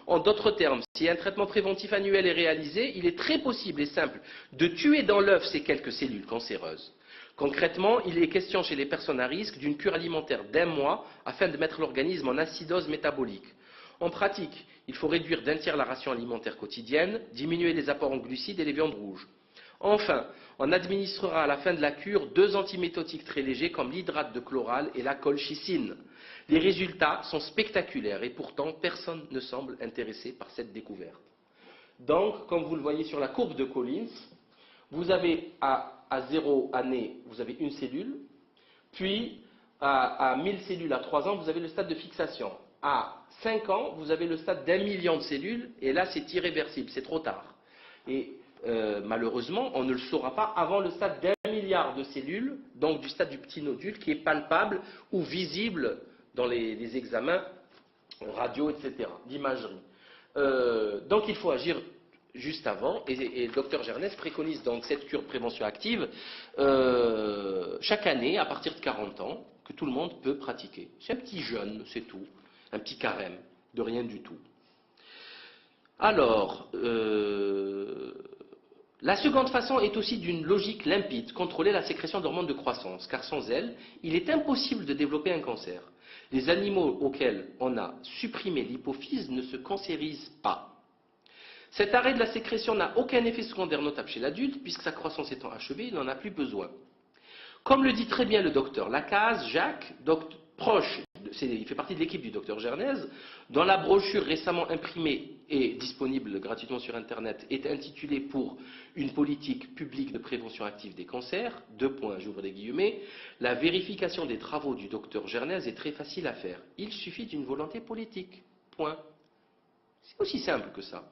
En d'autres termes, si un traitement préventif annuel est réalisé, il est très possible et simple de tuer dans l'œuf ces quelques cellules cancéreuses. Concrètement, il est question chez les personnes à risque d'une cure alimentaire d'1 mois afin de mettre l'organisme en acidose métabolique. En pratique, il faut réduire d'1 tiers la ration alimentaire quotidienne, diminuer les apports en glucides et les viandes rouges. Enfin, on administrera à la fin de la cure 2 antimétotiques très légers comme l'hydrate de chloral et la colchicine. Les résultats sont spectaculaires et pourtant personne ne semble intéressé par cette découverte. Donc, comme vous le voyez sur la courbe de Collins, vous avez à 0 année, vous avez une cellule, puis à 1000 cellules à 3 ans, vous avez le stade de fixation. À 5 ans, vous avez le stade d'1 million de cellules, et là c'est irréversible, c'est trop tard. Et malheureusement, on ne le saura pas avant le stade d'1 milliard de cellules, donc du stade du petit nodule qui est palpable ou visible dans les examens radio, etc., d'imagerie. Donc il faut agir juste avant, et le docteur Gernès préconise donc cette cure de prévention active chaque année, à partir de 40 ans, que tout le monde peut pratiquer. C'est un petit jeûne, c'est tout, un petit carême, de rien du tout. Alors, la seconde façon est aussi d'une logique limpide, contrôler la sécrétion d'hormones de croissance, car sans elles, il est impossible de développer un cancer. Les animaux auxquels on a supprimé l'hypophyse ne se cancérisent pas. Cet arrêt de la sécrétion n'a aucun effet secondaire notable chez l'adulte, puisque sa croissance étant achevée, il n'en a plus besoin. Comme le dit très bien le docteur Lacaze, Jacques, il fait partie de l'équipe du docteur Gernès, dont la brochure récemment imprimée et disponible gratuitement sur Internet est intitulée pour une politique publique de prévention active des cancers, j'ouvre les guillemets, la vérification des travaux du docteur Gernès est très facile à faire. Il suffit d'une volonté politique. Point. C'est aussi simple que ça.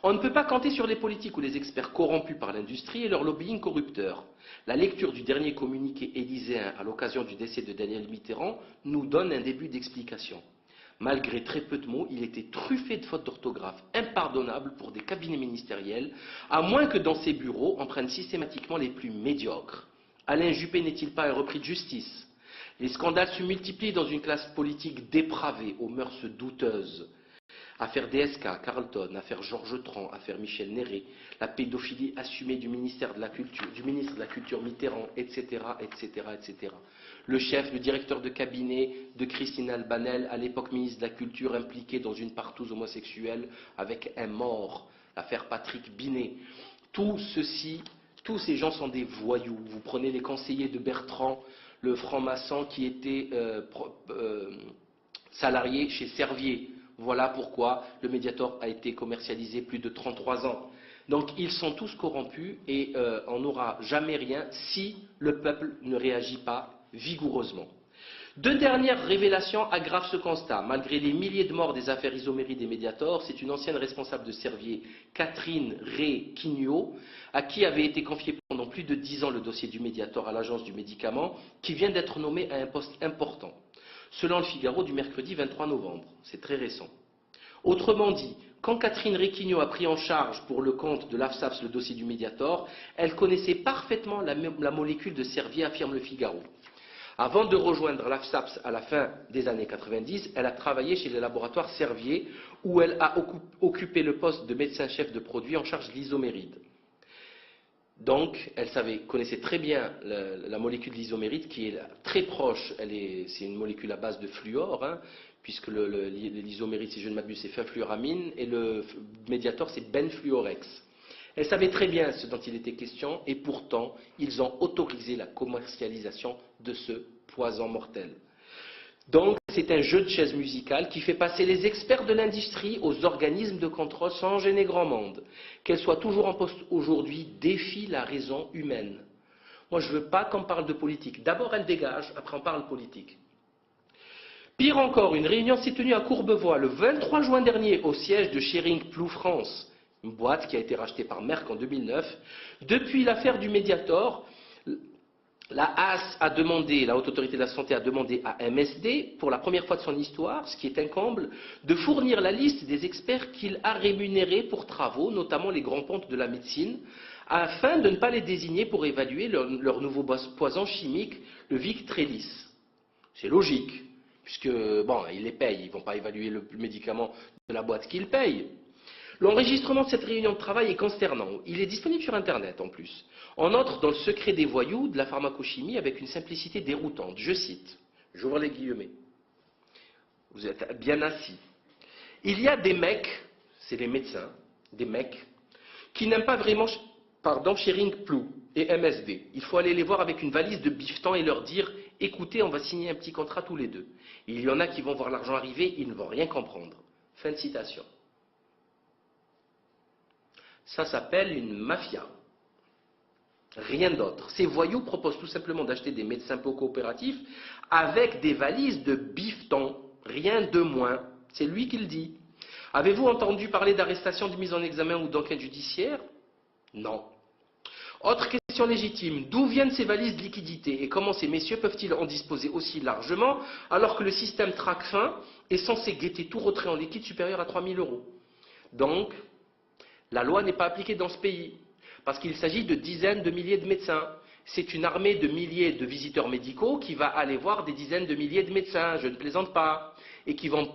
On ne peut pas compter sur les politiques ou les experts corrompus par l'industrie et leur lobbying corrupteur. La lecture du dernier communiqué élyséen à l'occasion du décès de Daniel Mitterrand nous donne un début d'explication. Malgré très peu de mots, il était truffé de fautes d'orthographe impardonnables pour des cabinets ministériels, à moins que dans ces bureaux on prenne systématiquement les plus médiocres. Alain Juppé n'est-il pas un repris de justice? Les scandales se multiplient dans une classe politique dépravée, aux mœurs douteuses. Affaire DSK, Carlton, affaire Georges Tran, affaire Michel Néré, la pédophilie assumée du ministre de la Culture Mitterrand, etc., etc., etc. Le chef, le directeur de cabinet de Christine Albanel, à l'époque ministre de la Culture, impliqué dans une partouze homosexuelle avec un mort, l'affaire Patrick Binet. Tous ces gens sont des voyous. Vous prenez les conseillers de Bertrand, le franc-maçon qui était salarié chez Servier. Voilà pourquoi le Mediator a été commercialisé plus de 33 ans. Donc ils sont tous corrompus et on n'aura jamais rien si le peuple ne réagit pas vigoureusement. Deux dernières révélations aggravent ce constat. Malgré les milliers de morts des affaires Isomérie des Mediator, c'est une ancienne responsable de Servier, Catherine Ré-Quignot, à qui avait été confié pendant plus de 10 ans le dossier du Mediator à l'agence du médicament, qui vient d'être nommée à un poste important. Selon le Figaro du mercredi 23 novembre, c'est très récent. Autrement dit, quand Catherine Ré-Quignot a pris en charge pour le compte de l'AFSAPS le dossier du Mediator, elle connaissait parfaitement la molécule de Servier, affirme le Figaro. Avant de rejoindre l'AFSAPS à la fin des années 90, elle a travaillé chez le laboratoire Servier, où elle a occupé le poste de médecin-chef de produit en charge de l'isoméride. Donc, elle connaissait très bien la molécule de l'isoméride qui est très proche, c'est une molécule à base de fluor, puisque l'isoméride, si je ne m'abuse, c'est fenfluramine, et le Mediator, c'est benfluorex. Elle savait très bien ce dont il était question, et pourtant, ils ont autorisé la commercialisation de ce poison mortel. Donc, c'est un jeu de chaises musicales qui fait passer les experts de l'industrie aux organismes de contrôle sans gêner grand monde. Qu'elle soit toujours en poste aujourd'hui défie la raison humaine. Moi, je ne veux pas qu'on parle de politique. D'abord, elle dégage, après on parle politique. Pire encore, une réunion s'est tenue à Courbevoie le 23 juin dernier au siège de Schering Plough France, une boîte qui a été rachetée par Merck en 2009. Depuis l'affaire du Mediator, La HAS a demandé, la Haute Autorité de la Santé a demandé à MSD, pour la première fois de son histoire, ce qui est un comble, de fournir la liste des experts qu'il a rémunérés pour travaux, notamment les grands pontes de la médecine, afin de ne pas les désigner pour évaluer leur nouveau poison chimique, le Victrelis. C'est logique, puisque, bon, ils les payent, ils ne vont pas évaluer le médicament de la boîte qu'ils payent. L'enregistrement de cette réunion de travail est consternant. Il est disponible sur Internet en plus. On entre dans le secret des voyous de la pharmacochimie avec une simplicité déroutante. Je cite, j'ouvre les guillemets. Vous êtes bien assis. Il y a des mecs, c'est les médecins, des mecs, qui n'aiment pas vraiment, Schering Plou et MSD. Il faut aller les voir avec une valise de bifton et leur dire, écoutez, on va signer un petit contrat tous les deux. Il y en a qui vont voir l'argent arriver, ils ne vont rien comprendre. Fin de citation. Ça s'appelle une mafia. Rien d'autre. Ces voyous proposent tout simplement d'acheter des médecins peu coopératifs avec des valises de bifton. Rien de moins. C'est lui qui le dit. Avez-vous entendu parler d'arrestation, de mise en examen ou d'enquête judiciaire? Non. Autre question légitime. D'où viennent ces valises de liquidités et comment ces messieurs peuvent-ils en disposer aussi largement alors que le système Tracfin est censé guetter tout retrait en liquide supérieur à 3 000 €? Donc, la loi n'est pas appliquée dans ce pays, parce qu'il s'agit de dizaines de milliers de médecins. C'est une armée de milliers de visiteurs médicaux qui va aller voir des dizaines de milliers de médecins, je ne plaisante pas, et qui vont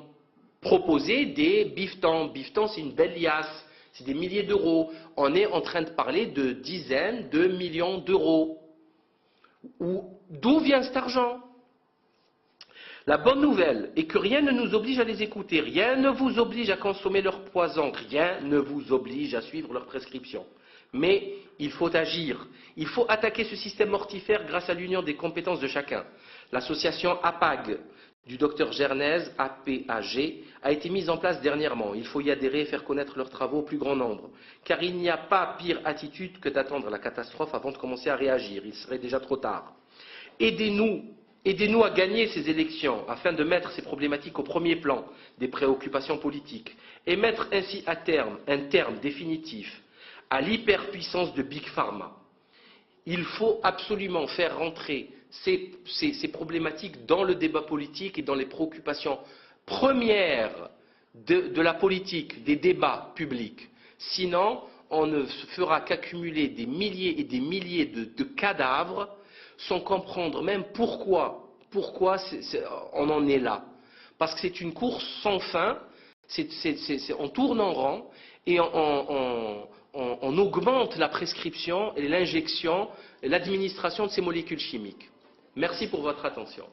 proposer des biftons. Bifton, c'est une belle liasse, c'est des milliers d'euros. On est en train de parler de dizaines de millions d'euros. D'où vient cet argent? La bonne nouvelle est que rien ne nous oblige à les écouter, rien ne vous oblige à consommer leur poison, rien ne vous oblige à suivre leurs prescriptions. Mais il faut agir, il faut attaquer ce système mortifère grâce à l'union des compétences de chacun. L'association APAG du docteur Gernez, APAG, a été mise en place dernièrement. Il faut y adhérer et faire connaître leurs travaux au plus grand nombre. Car il n'y a pas pire attitude que d'attendre la catastrophe avant de commencer à réagir. Il serait déjà trop tard. Aidez-nous à gagner ces élections afin de mettre ces problématiques au premier plan des préoccupations politiques et mettre ainsi à terme un terme définitif à l'hyperpuissance de Big Pharma. Il faut absolument faire rentrer ces problématiques dans le débat politique et dans les préoccupations premières de la politique, des débats publics. Sinon, on ne fera qu'accumuler des milliers et des milliers de cadavres sans comprendre même pourquoi on en est là. Parce que c'est une course sans fin, on tourne en rond et on augmente la prescription et l'injection et l'administration de ces molécules chimiques. Merci pour votre attention.